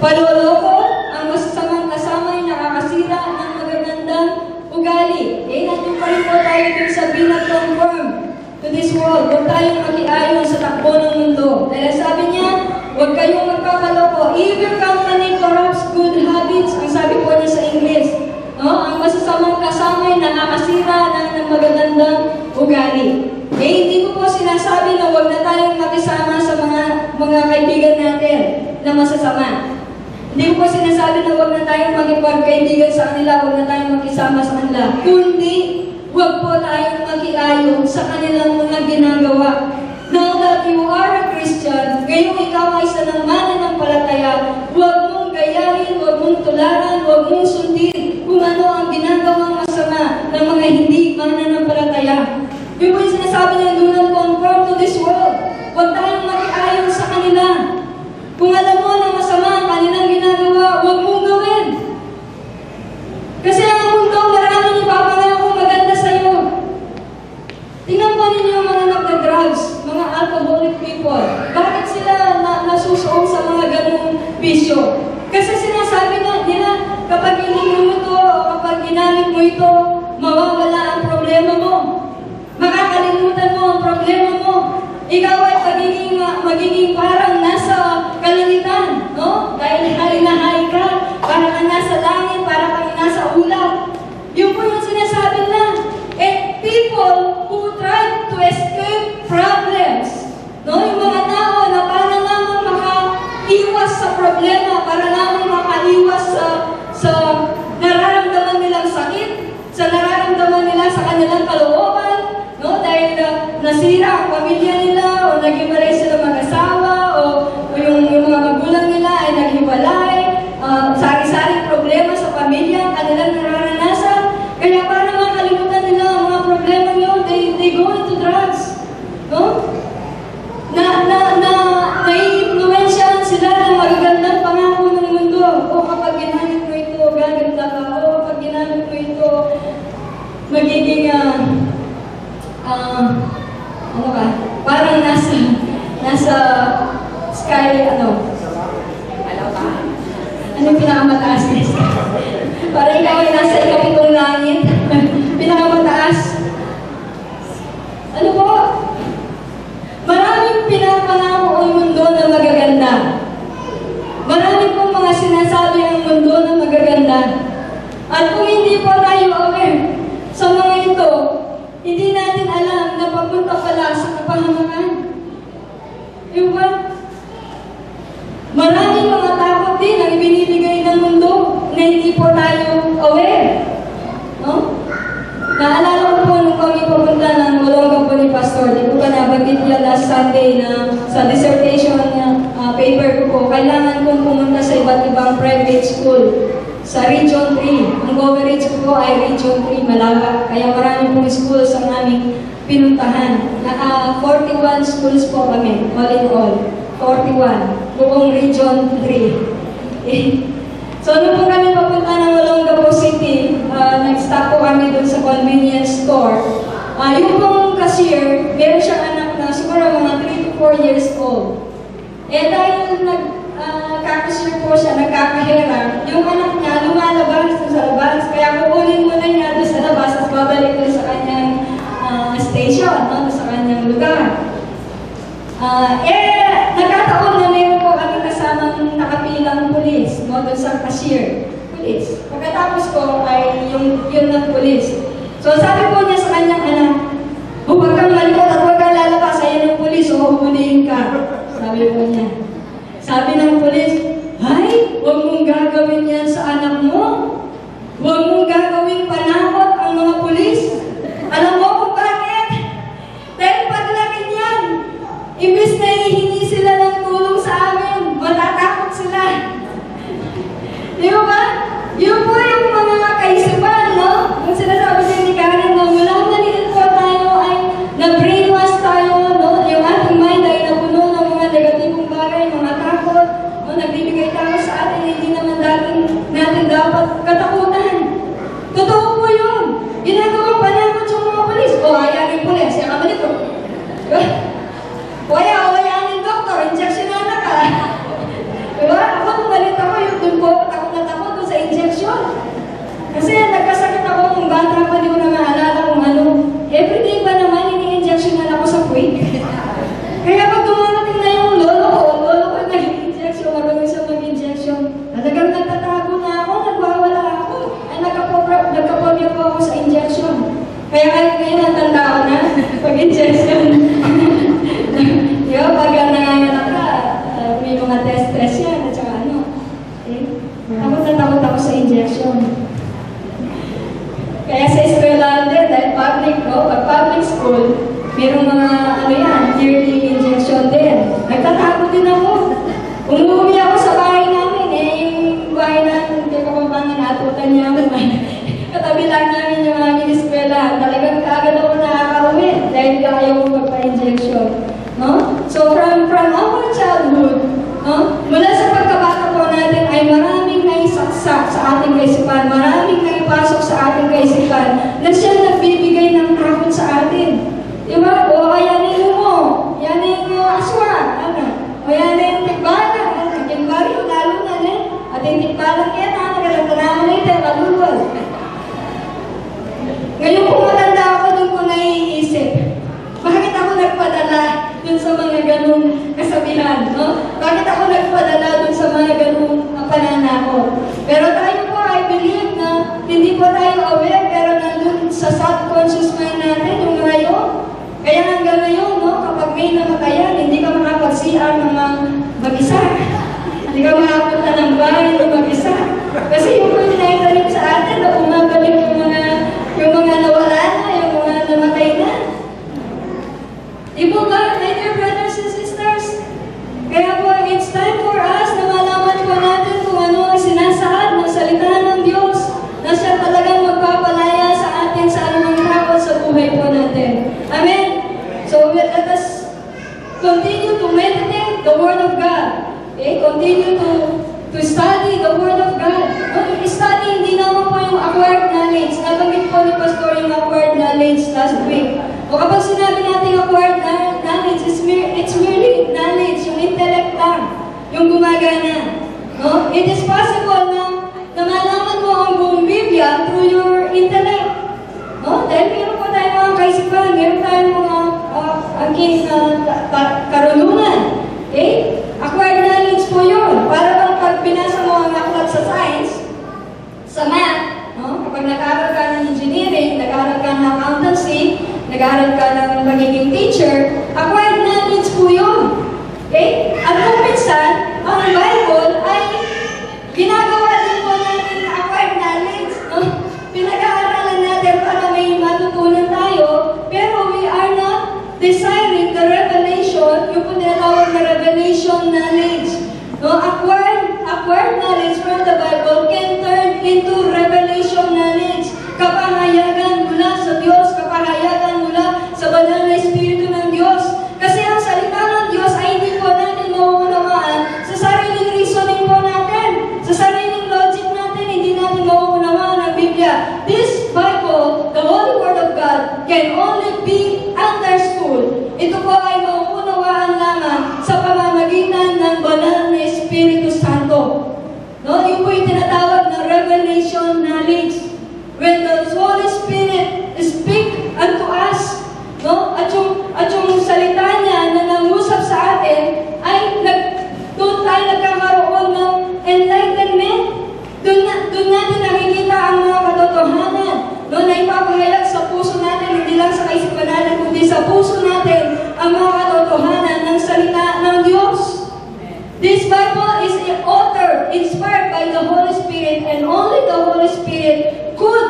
paloloko, ang masasamang kasama ay nakakasira ng magagandang ugali. Nandun pa rin po tayo dun sa be not conform to this world. Huwag tayong makiayon sa takbo ng mundo. Dahil sabi niya, huwag kayong magpapaloko. Evil company corrupts good habits. Ang sabi po niya sa English. No? Ang masasamang kasama ay nakakasira ng magagandang ugali. Hindi ko po sinasabi na huwag na tayong makisama sa mga kaibigan natin na masasama. Hindi ko po sinasabi na huwag na tayong makipagkaibigan sa kanila, huwag na tayong makisama sa kanila. Kundi, huwag po tayong makiayon sa kanilang mga ginagawa. Now that you are a Christian, ngayong ikaw ay isa ng mananampalataya, huwag mong gayahin, huwag mong tularan, huwag mong sundin kung ano ang ginagawang masama ng mga hindi mananampalataya. Yung po yung sinasabi niya, do not conform to this world. Huwag tayong makiayon sa kanila. Kung alam mo na masama ang kanilang ginagawa, huwag mong gawin. Kasi ang mundo, maraming ipapangako maganda sa iyo. Tingnan po ninyo yung mga nagda-drugs, mga alcoholic people. Bakit sila nasusuong sa mga ganung bisyo? Kasi sinasabi nila, kapag ininom mo ito o kapag ginamit mo ito, mawawala ang problema mo. Makakalimutan mo ang problema mo. Ikaw ay magiging parang nasa kalangitan, no? Dahil high na high ka, parang kang nasa langit, parang kang nasa ulap. Yun po yung sinasabi na. And people who try to escape problems, no? Yung mga tao na para lamang makaiwas sa problema, para lamang makaiwas sa nararamdaman nilang sakit, sa nararamdaman nila sa kanilang kalooban, no? Dahil nasira ang pamilya nila, o naghiwalay sila mag-asawa, o yung mga magulang nila ay naghiwalay, sari-saring problema sa pamilya, kanilang nararanasan. Kaya para makalimutan nila ang mga problema nyo, they go into drugs. No? Na-influensyahan sila ng magagandang pangako ng mundo. O kapag ginamit mo ito, gaganda ka. O kapag ginamit mo ito, magiging ano ba? Parang nasa sky, ano pinakamataas na sky? Parang ikaw ay nasa ikapitong langit. Pinakamataas. Ano po? Maraming pinapangako ang mundo na magaganda. Maraming pong mga sinasabi ang mundo na magaganda. At kung hindi po tayo aware sa mga ito, hindi natin alam na papunta pala sa kapahamakan. Diba? Maraming mga takot din ang ibinibigay ng mundo na hindi po tayo aware. No? Naalala ko po nung kami papunta ng Olongapo private school sa Region 3. Ang coverage ko ay Region 3, Malaga. Kaya marami pong schools ang aming pinuntahan. 41 schools po kami, all in all. 41. Buong Region 3. So, nung po kami papunta ng Olongapo City, nag-stop po kami dun sa convenience store. Yung pong cashier, meron siyang anak na siguro mga 3 to 4 years old. Eh dahil nag-cashier po siya, nagkakahera, yung anak niya lumalabas sa labas. Kaya kukunin mo na niya doon sa labas at babalik doon sa kanyang station, no? Sa kanyang lugar. Nagkataon na meron po kami kasamang nakapilang pulis, no? Doon sa cashier. Pulis. Pagkatapos ko ay yun ng pulis. So sabi po niya sa kanyang anak, huwag kang malikot at huwag kang lalabas, ayan ng pulis, o huhulihin ka. Sabi po niya. Sabi ng pulis, ay, huwag mong gagawin yan sa anak mo. Huwag mong gagawin panakot ang mga pulis. Alam mo kung bakit? Dahil paglaki niyan, imbis na hihingi sila ng tulong sa amin, matatakot sila. Di ba? Yun po yung mga kaisipan, no? Kung sinasabi din ni Karen, no? Mula maliit po tayo ay na-brainwash tayo, no? Yung ating mind ay napuno ng mga negatibong bagay, mga takot, no? Nagbibigay tayo sa atin, hindi naman natin dapat katakutan. Totoo po yun. Ginagawa pa naman yung mga polis. O, ayanin polis, yung kamalit ko. Ayanin doktor, injection na ka. Diba? Ako, tumalit ako, yung dun po, takot na takot dun sa injection. Kasi nagkasakit ako nung bata pa, di ko na maalala kung ano. Everyday ba naman, ini-injection na ako sa quick. Kaya pag dumarating na yung lolo ko nag-injection, marunong siya mag-injection. Talagang nagtatago na ako, nagwawala ako. Ay, nagkapobya po ako sa injection. Kaya kahit ngayon, natanda ko na, pag-injection. Diba, pag nanganganak ka, may mga test yan, at saka ano. Okay? Takot ako sa injection. Kaya sa eskwelahan din, dahil public, no? Pag public school, mayroong mga, yearly injection din. Nagtatago din ako. Umuwi ako sa bahay namin, yung bahay namin, hindi ko pang natutan niya ako. Katabi lang namin yung aming eskwelahan. Talagang kaagad ako nakaka-uwi dahil ayaw ko magpa-injection. No? So, from our childhood, no? Mula sa pagkabata po natin ay maraming naisaksak sa ating kaisipan, maraming naipasok sa ating kaisipan na siya nagbibigay ng takot sa atin. Diba? O, ayanin mo, yanin mo aswa, o yanin tikbala, ating baryo, lalo na ating tikbala yan, nagkatanaman na ito, kalulol. Ngayon kung matanda ako, doon ko naiisip, bakit ako nagpadala dun sa mga ganung kasabihan, no? Bakit ako nagpadala dun sa mga ganung pananakot? Pero tayo po, I believe na hindi po tayo aware, pero nandun sa subconscious mind natin yung mga yun. Kaya hanggang ngayon, no, kapag may namatayan, hindi ka makapag-CR ng mag-isa. Hindi ka makapunta ng bahay ng mag-isa. Kasi yung po tinaytanim sa atin na bumabalik yung mga nawala na, yung mga namatay na. Ibo ba, my dear brothers and sisters? Kaya po, it's time for us na malaman po natin kung ano ang sinasaad ng salita ng Diyos na siya talagang magpapalaya sa atin sa anumang takot sa buhay po natin. Amen? So, let us continue to meditate the Word of God. Okay? Continue to study the Word of God. Study, hindi naman po yung acquired knowledge. Nabanggit po ni Pastor yung acquired knowledge last week. O kapag sinabi natin acquired knowledge, it's merely knowledge, yung intellect lang, yung gumagana. No? It is possible na malaman mo ang buong Biblia through your intellect. No? Dahil meron po tayo mga kaisipan, meron tayo mga aking karunungan. Okay? Acquired knowledge po yun. Para bang pag binasa mo ang aklat sa science, sa math, no? Kapag nag-aaral ka ng engineering, nag-aaral ka ng accountancy, nag-aaral ka ng magiging teacher, acquired knowledge po yun. Okay? At kung minsan, ang Bible ay ginagawa din po natin na acquired knowledge. No? Pinag-aaralan natin para may matutunan tayo, pero we are not desiring the revelation, yung po tinatawag na revelation knowledge. No? Acquired knowledge, for sa puso natin ang mga katotohanan ng salita ng Diyos. This Bible is authored, inspired by the Holy Spirit, and only the Holy Spirit could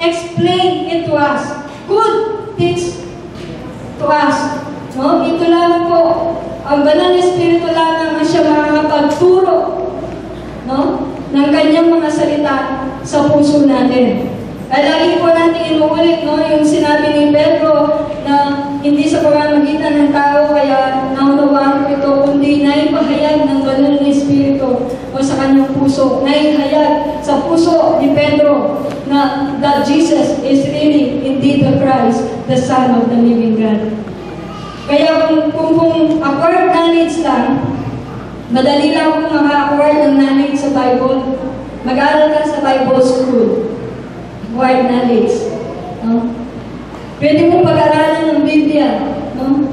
explain it to us, could teach to us. No? Ito lamang po, ang banal na Espiritu lamang ang siya makakapagturo, no, ng kanyang mga salita sa puso natin. At lagi po natin inuulit, no, yung sinabi ni Pedro na hindi sa pamamagitan ng tao kaya naunawaan ko ito, kundi naipahayag ng banal na Espiritu o sa kanyang puso. Naihayag sa puso ni Pedro na that Jesus is really indeed the Christ, the Son of the living God. Kaya kung acquired knowledge lang, madali lang kung maka-acquire ng knowledge sa Bible. Mag-aaral ka sa Bible school. Acquired knowledge. No? Pwede mo pag-aralan ng Biblia. No?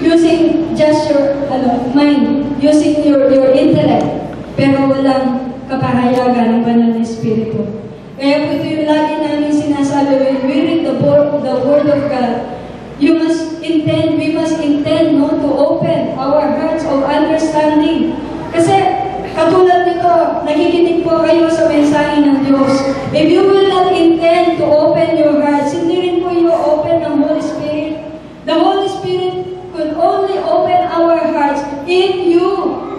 Using just your mind. Using your intellect. Pero walang kapahayagan ng banal na Espiritu. Kaya po ito yung lagi namin sinasabi, when we read the Word of God, we must intend, no, to open our hearts of understanding. Kasi katulad nito, nakikinig po kayo sa mensahe ng Diyos. If you will not intend to open your hearts, hindi rin po i-open ng Holy Spirit. The Holy Spirit could only open our hearts if you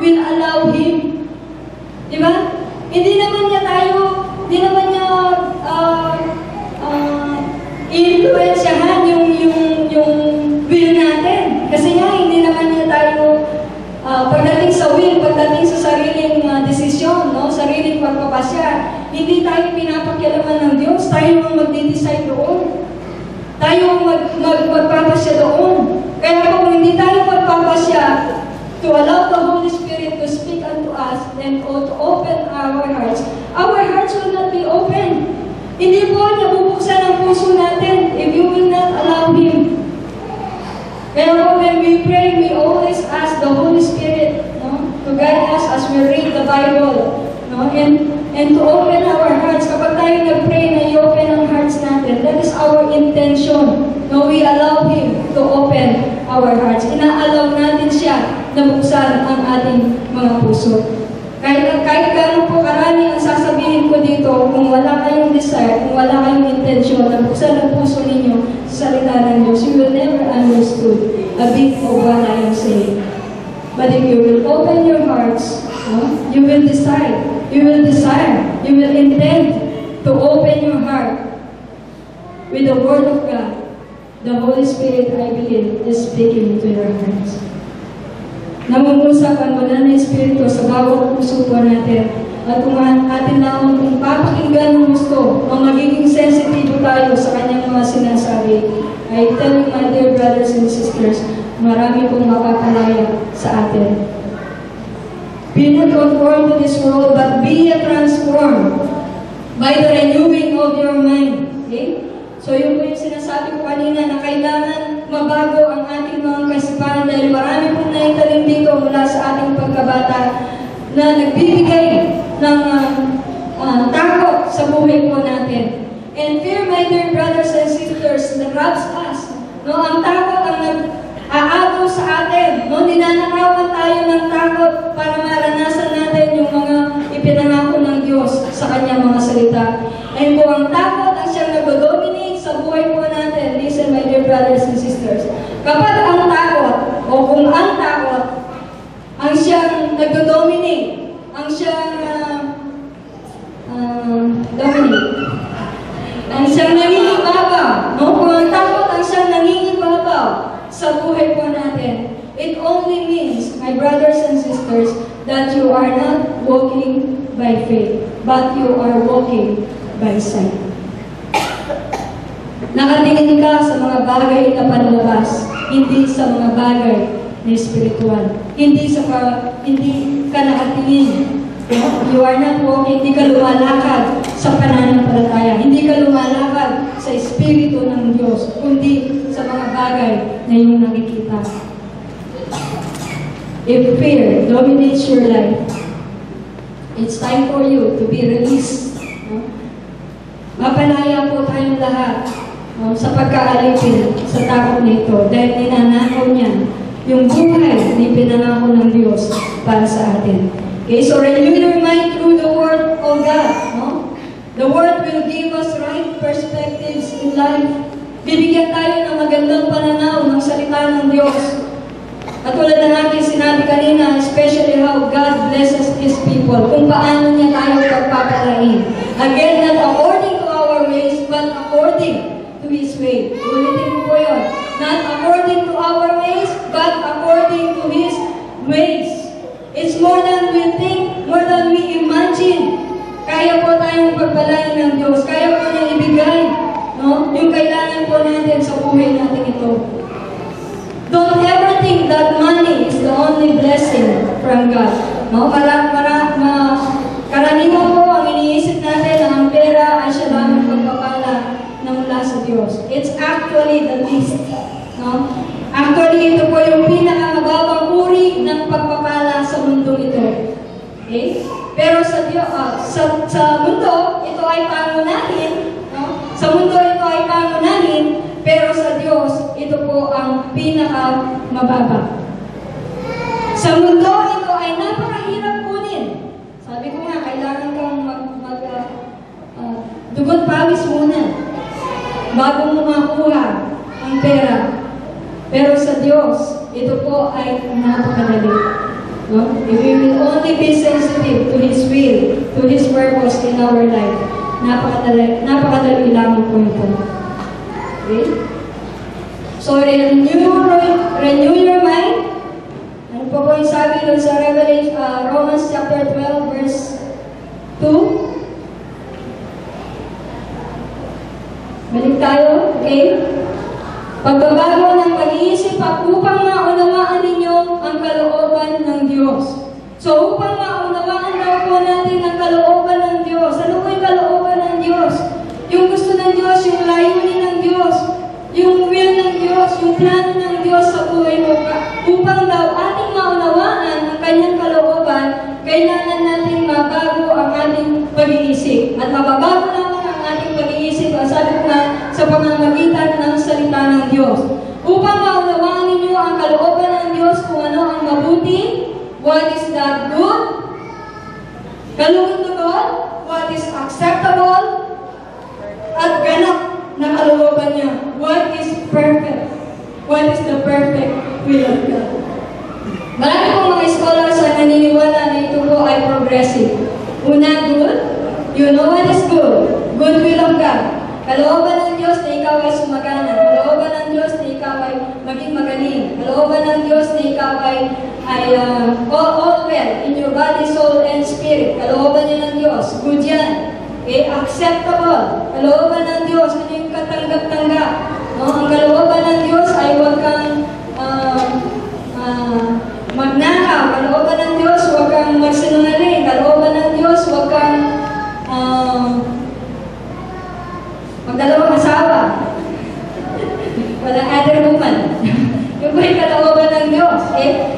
will allow Him. Diba? Hindi naman niya i-influensyahan yung will natin. Kasi nga, hindi naman niya tayo pagdating sa will, pagdating sa sariling desisyon, no? Sariling pagpapasya, hindi tayo pinapakialaman ng Diyos. Tayo ang magde-decide doon. Tayo ang magpapasya doon. Kaya kung hindi tayo magpapasya to allow the Holy Spirit to speak unto us and to open our hearts will not be open. Hindi po niya bubuksan ang puso natin if you will not allow Him. Kaya po, when we pray, we always ask the Holy Spirit, no, to guide us as we read the Bible, no, and to open our hearts. Kapag tayo nag-pray na i-open ang hearts natin, that is our intention. No, we allow Him to open our hearts. Inaalaw natin siya na buksan ang ating mga puso. Kahit gano'n po karami ang sasabihin ko dito, kung wala kayong desire, kung wala kayong intensyon na buksan ang puso ninyo sa salita ng Diyos, you will never understood a bit of what I am saying. But if you will open your hearts, no, you will decide, you will intend to open your heart with the Word of God. The Holy Spirit, I believe, is speaking to your hearts. Nangungusap ang banal na Espiritu sa bawat puso po natin. At kung atin lang kung papakinggan ng gusto, o magiging sensitive tayo sa kanyang mga sinasabi, I tell you, my dear brothers and sisters, marami pong mapapalaya sa atin. Be not conformed to this world, but be transformed by the renewing of your mind. Okay? So yun po yung sinasabi ko kanina na kailangan mabago ang ating mga kaisipan dahil marami pong naitalim dito mula sa ating pagkabata na nagbibigay ng takot sa buhay po natin. And fear, my dear brothers and sisters, that robs us. No, ang takot ang nag-aagaw sa atin. No, ninanakawan tayo ng takot para maranasan natin yung mga ipinangako ng Diyos sa kanyang mga salita. And kung ang takot ang siyang nag-dominate sa buhay po natin, listen, my dear brothers and sisters, kapag ang takot, o kung ang takot, ang siyang nag-dominate, ang siyang ang siyang nangingibabaw, no? Kung ang takot ang siyang nangingibabaw sa buhay po natin, it only means, my brothers and sisters, that you are not walking by faith, but you are walking by sight. Nakatingin ka sa mga bagay na panlabas, hindi sa mga bagay na espiritual. Hindi ka nakatingin. You are not walking, hindi ka lumalakad sa pananampalataya. Hindi ka lumalakad sa Espiritu ng Diyos, kundi sa mga bagay na iyong nakikita. If fear dominates your life, it's time for you to be released. No? Mapalaya po tayong lahat sa pagkaalipin sa takot nito dahil ninanakaw niya yung buhay na ipinangako ng Diyos para sa atin. Okay, so renew your mind through the Word of God. No? The Word will give us right perspectives in life. Bibigyan tayo ng magandang pananaw ng salita ng Diyos. At tulad na natin sinabi kanina, especially how God blesses His people, kung paano niya tayo pagpapalain. Again, not according to our ways, but according to His way. Ulitin mo po yun. Not according to our ways, but according to His ways. It's more than we think, more than we imagine. Kaya po tayong pagpalain ng Diyos. Kaya po niya ibigay, no? Yung kailangan po natin sa buhay natin ito. Don't ever think that money is the only blessing from God. No? Karaniwan po ang iniisip natin na ang pera ay siya lamang pagpapala na mula sa Diyos. It's actually the least. No? Actually, ito po yung pinakamababang uri ng pagpapala sa mundong ito. Okay? Pero sa Diyos, sa mundo, ito ay pangunahin. No? Sa mundo, ito ay pangunahin. Pero sa Diyos, ito po ang pinakamababa. Sa mundo, ito ay napakahirap kunin. Sabi ko nga, kailangan kang dugot pawis muna bago mo makuha ang pera. Pero sa Diyos, ito po ay napakadali. No? If we will only be sensitive to His will, to His purpose in our life, napakadali lamang po ito. Okay? So, renew your mind. Ano po yung sabi doon sa Revelation, Romans chapter 12, verse 2? Balik tayo, okay? Pagbabago ng pag-iisip upang maunawaan ninyo ang kalooban ng Diyos. So, upang maunawaan daw po natin ang kalooban ng Diyos. Ano po yung kalooban ng Diyos? Yung gusto ng Diyos, yung layunin ng Diyos, yung will ng Diyos, yung plano ng Diyos sa buhay mo. Upang daw ating maunawaan ang kanyang kalooban, kailangan natin mabago ang ating pag-iisip. At mababago naman ang ating pag-iisip, sabi ko nga, sa pamamagitan ng salita ng Diyos. Upang maunawaan ninyo ang kalooban ng Diyos kung ano ang mabuti, what is that good, kalugod-lugod, what is acceptable, at ganap na kalooban niya, what is perfect, what is the perfect will of God. Marami pong mga scholars ang naniniwala na ito po ay progressive. Una, good, you know what is good, good will of God. Kalooban ng Diyos na ikaw ay sumagana. Kalooban ng Diyos na ikaw ay maging magaling. Kalooban ng Diyos na ikaw ay all well in your body, soul, and spirit. Kalooban niya ng Diyos. Good yan. Okay? Acceptable. Kalooban ng Diyos. Ano yung katanggap-tanggap? No? Ang kalooban ng Diyos ay huwag kang magnakaw. Kalooban ng Diyos, huwag kang magsinungaling. Kalooban ng Diyos, huwag kang magdalawang asawa. Walang other woman. Yung ba yung kalooban ng Diyos?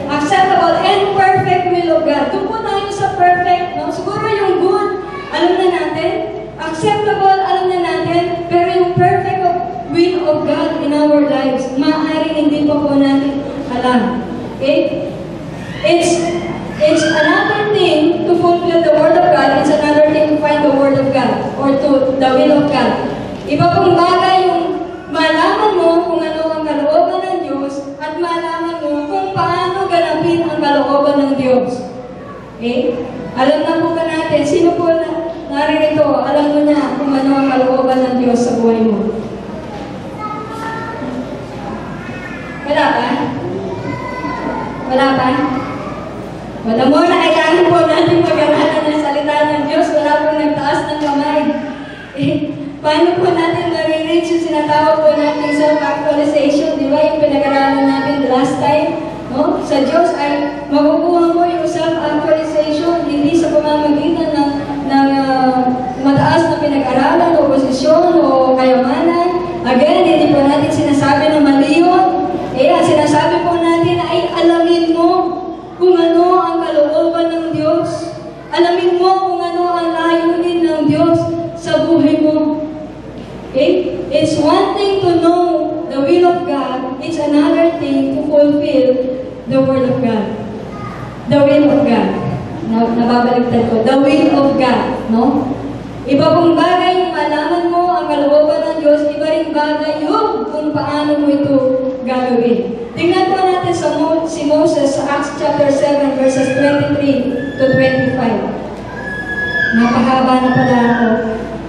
Acceptable and perfect will of God. Doon po tayo sa perfect. No? Siguro yung good, alam na natin. Acceptable, alam na natin. Pero yung perfect will of God in our lives, maaaring hindi pa po natin alam. Okay? It's another thing to fulfill the Word of God. It's another thing to find the Word of God or to the will of God. Iba pong bagay yung malaman mo kung ano ang kalooban ng Diyos at malaman mo kung paano ganapin ang kalooban ng Diyos. Okay? Alam na po ba natin, sino po naririto, alam mo na kung ano ang kalooban ng Diyos sa buhay mo? Wala pa? Wala pa? Wala mo na kailangan po natin pag-aralan ng salita ng Diyos. Wala pong nagtaas ng kamay. Paano po natin nare-reach yung sinatawag po natin self-actualization? Di ba yung pinag-aralan natin last time? No? Sa Diyos ay makukuha mo yung self-actualization hindi sa pamamagitan ng mataas na pinag-aralan o posisyon o kayamanan. Again, hindi po natin sinasabi na mali yun. Ang sinasabi po natin ay alamin mo kung ano ang kalooban ng Diyos. Alamin mo kung ano ang layunin ng Diyos sa buhay mo. Okay? It's one thing another thing to fulfill the Word of God. The will of God. Nababaliktad ko. The will of God. No? Iba pong bagay yung malaman mo ang kalooban ng Diyos, iba rin bagay yung kung paano mo ito gagawin. Tingnan po natin si Moses sa Acts chapter 7 verses 23 to 25. Napahaba na pala ako.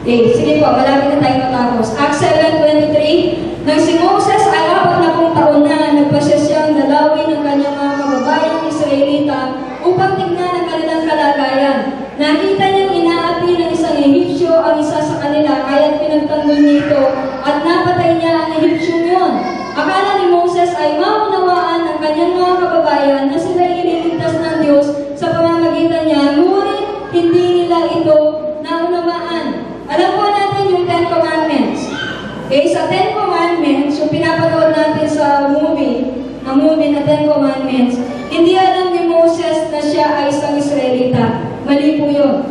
Sige po, malapit na tayo matapos. Acts 7:23. Nang si Moses ay 40 taon na, nagpasya siyang dalawin ng kanyang mga kababayang Israelita upang tignan ang kanilang kalagayan. Nakita niyang inaapi ng isang Ehipsyo ang isa sa kanila, kaya't pinagtanggol nito at napatay niya ang Ehipsyo yun. Akala ni Moses ay maunawaan ng kanyang mga kababayan na sila ililigtas ng Diyos sa pamamagitan niya, ngunit hindi nila ito naunawaan. Alam po natin yung Ten Commandments. Sa Ten Commandments, yung pinapanood natin sa movie na Ten Commandments, hindi alam ni Moses na siya ay isang Israelita. Mali po yun.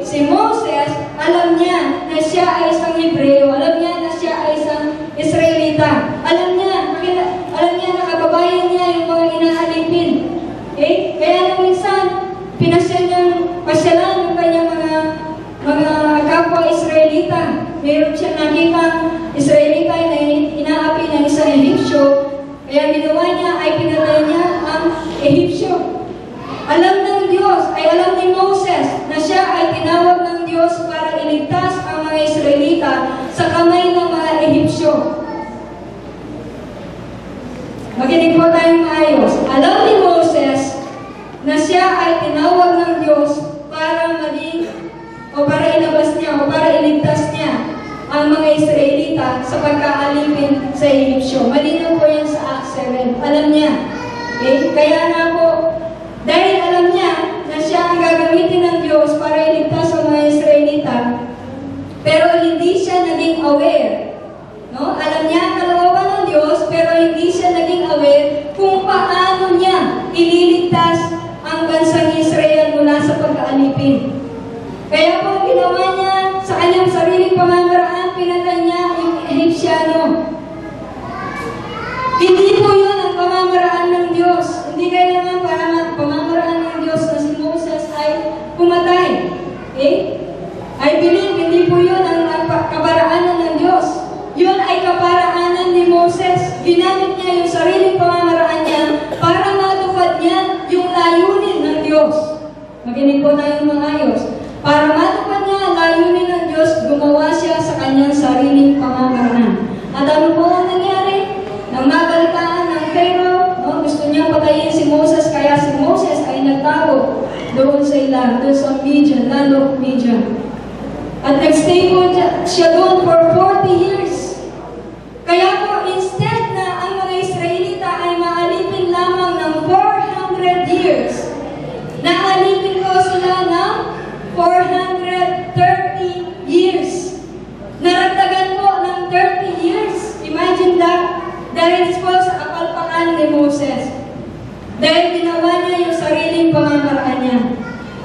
Si Moses, alam niya na siya ay isang Hebreo, alam niya na siya ay isang Israelita. Alam niya na kababayan niya yung mga inaalipin. Kaya nung minsan, pasyalan yung kanyang mga kapwa Israelita. Meron siya nakitang Israelita na inaapi ng isang Ehipsyo. Kaya ginawa niya ay pinatay niya ang Ehipsyo. Alam ng Diyos, ay alam ni Moses na siya ay tinawag ng Diyos para iligtas ang mga Israelita sa kamay ng mga Ehipsyo. Makinig po tayong maayos. Alam ni Moses na siya ay tinawag ng Diyos para para ilabas niya o para iligtas niya ang mga Israelita sa pagkaalipin sa Ehipsyo. Malinaw po yan sa Acts 7. Alam niya. Kaya nga po, dahil alam niya na siya ang gagamitin ng Diyos para iligtas ang mga Israelita, pero hindi siya naging aware. No? Alam niya ang kalooban ng Diyos, pero hindi siya naging aware kung paano niya ililigtas ang bansang Israel mula sa pagkaalipin. Kaya po ginawa niya sa kanyang sariling pamamaraan, pinatay niya yung Egyptiano. Hindi po yun ang pamamaraan ng Diyos. Hindi kailangan para pamamaraan ng Diyos na si Moses ay pumatay. I believe hindi po yun ang kaparaanan ng Diyos. Yun ay kaparaanan ni Moses. Ginamit niya yung sariling pamamaraan niya para matupad niya yung layunin ng Diyos. Makinig po tayong maayos. Para matupad niya ang layunin ng Diyos, gumawa siya sa kanyang sariling pamamaraan. At ano po ang nangyari? Nang mabalitaan ng Pharaoh, gusto niya patayin si Moses, kaya si Moses ay nagtago doon sa ilang, doon sa Midian, land of Midian. At nagstay po siya doon for 40 years. Kaya po, instead na ang mga Israelita ay maalipin lamang ng 400 years, naalipin ko sila ng 430 years. Naragdagan po ng 30 years. Imagine that. Dahil po sa kapalpakan ni Moses. Dahil ginawa niya yung sariling pamamaraan niya.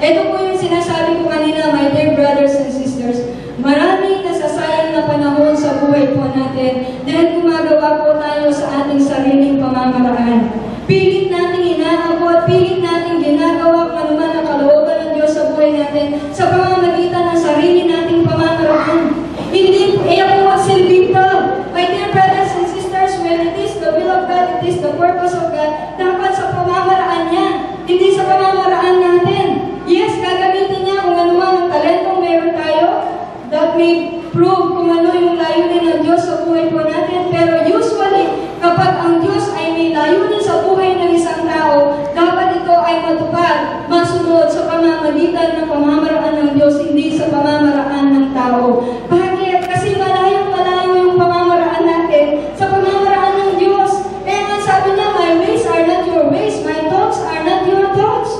Ito po yung sinasabi ko kanina, my dear brothers and sisters. Maraming nasasayang na panahon sa buhay po natin dahil gumagawa po tayo sa ating sariling pamamaraan. Pilit natin inaabot, pilit natin ginagawa kung ano man ang kalooban ng Diyos sa buhay natin sa pamamagitan ng sarili nating pamamaraan. Hindi po, iyan po magsilbing to. My dear brothers and sisters, when it is the will of God, it is the purpose of God, dapat sa pamamaraan niya, hindi sa pamamaraan natin. Yes, gagamitin niya kung ano man ang talentong meron tayo, that may prove kung ano yung layunin ng Diyos sa buhay po natin. Pero usually, kapag ang Diyos ay may layunin sa buhay ng isang tao, dapat ito ay matupad, masunod sa pamamagitan ng pamamaraan ng Diyos, hindi sa pamamaraan ng tao. Bakit? Kasi malayo-malayo yung pamamaraan natin sa pamamaraan ng Diyos. Kaya nga sabi niya, my ways are not your ways, my thoughts are not your thoughts.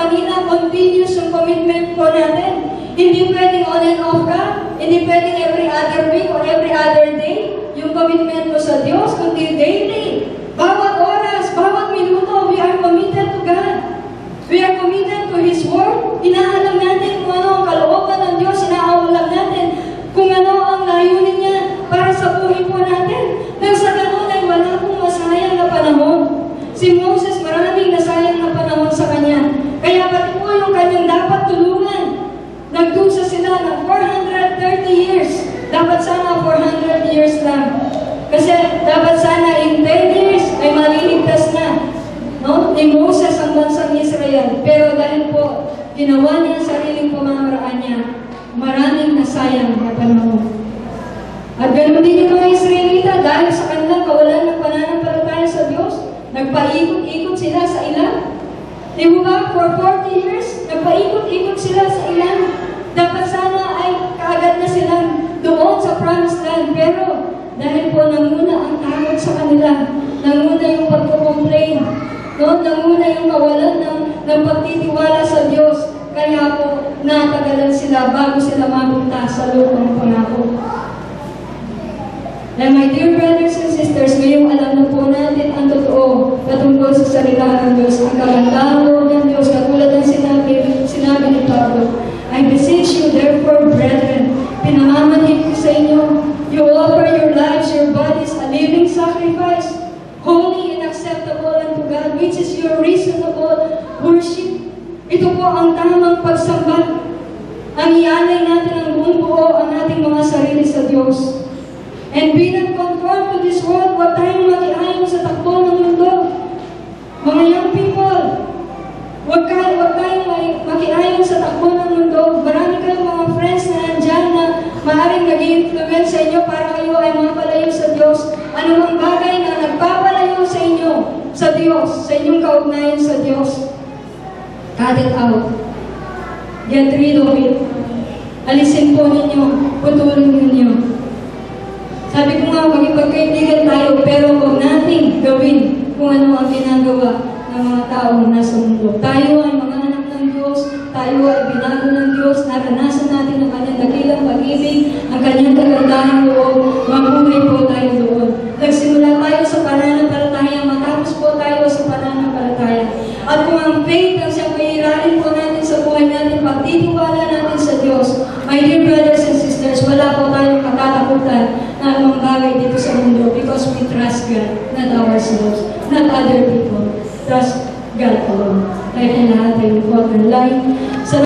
kanina, continuous yung commitment po natin. Hindi pwedeng on and off ka. Hindi pwedeng every other week or every other day. Yung commitment mo sa Diyos, kundi daily. Bawat oras, bawat minuto, we are committed to God. We are committed to His Word. Inaalam natin kung ano ang kalooban ng Diyos. Inaalam natin kung ano ang layunin niya para sa buhay po natin. Nang sa ganun ay wala pong masayang na panahon. Si Moses, maraming nasayang na panahon sa kanya. Kaya pati po yung kanyang dapat tulungan. Nagdusa sila ng 430 years. Dapat sana 400 years lang. Kasi dapat sana in 10 years ay maliligtas na, no, ni Moses ang bansang Israel. Pero dahil po ginawa niya ang sariling pamamaraan niya, maraming nasayang na panahon. At ganoon din yung mga Israelita, dahil sa kanilang kawalan ng pananampalataya sa Diyos, nagpaikot-ikot sila sa ilang. Di ba, for 40 years, nagpaikot-ikot sila sa ilang. Dapat sana ay kaagad na silang doon sa promised land. Pero dahil po nanguna ang takot sa kanila, nanguna yung pagkukomplain, no? Nanguna yung kawalan ng pagtitiwala sa Diyos, kaya po natagalan sila bago sila mapunta sa lupang pangako. And my dear brothers and sisters, ngayong alam na po natin ang totoo patungkol sa salita ng Diyos, ang kagandahan ng Diyos, katulad ng sinabi ni Pablo, I beseech you therefore, brethren, pinangamanhid ko sa inyo, you offer your lives, your bodies, a living sacrifice, holy and acceptable unto God, which is your reasonable worship. Ito po ang tamang pagsamba. Ang ialay natin ang buong buo ang ating mga sarili sa Diyos. And be not conformed to this world. Huwag tayong makiayon sa takbo ng mundo. Mga young people, huwag tayong makiayon sa takbo ng mundo. Marami kayong mga friends na nandyan na maaaring nag-influence sa inyo para kayo ay mapalayo sa Diyos. Anumang bagay na nagpapalayo sa inyo, sa Diyos, sa inyong kaugnayan sa Diyos, cut it out. Get rid of it. Alisin po ninyo, putulin ninyo. Sabi ko nga, magipagkaibigan tayo, pero huwag nating gawin kung ano ang ginagawa ng mga taong nasa mundo. Tayo ay mga anak ng Diyos, tayo ay binago ng Diyos, naranasan natin ang kanyang dakilang pag-ibig, ang kanyang kagandahang loob, mabuhay po tayo doon. Nagsimula tayo sa pananampalataya, matapos po tayo sa pananampalataya. At kung ang faith ang siyang kairarin po natin sa buhay natin, pagtitiwala natin sa Diyos, my dear brothers and sisters, wala po tayong katatakutan na anong bagay dito sa mundo because we trust God, not ourselves, not other people. Trust God alone. Kaya lahat ay underline sa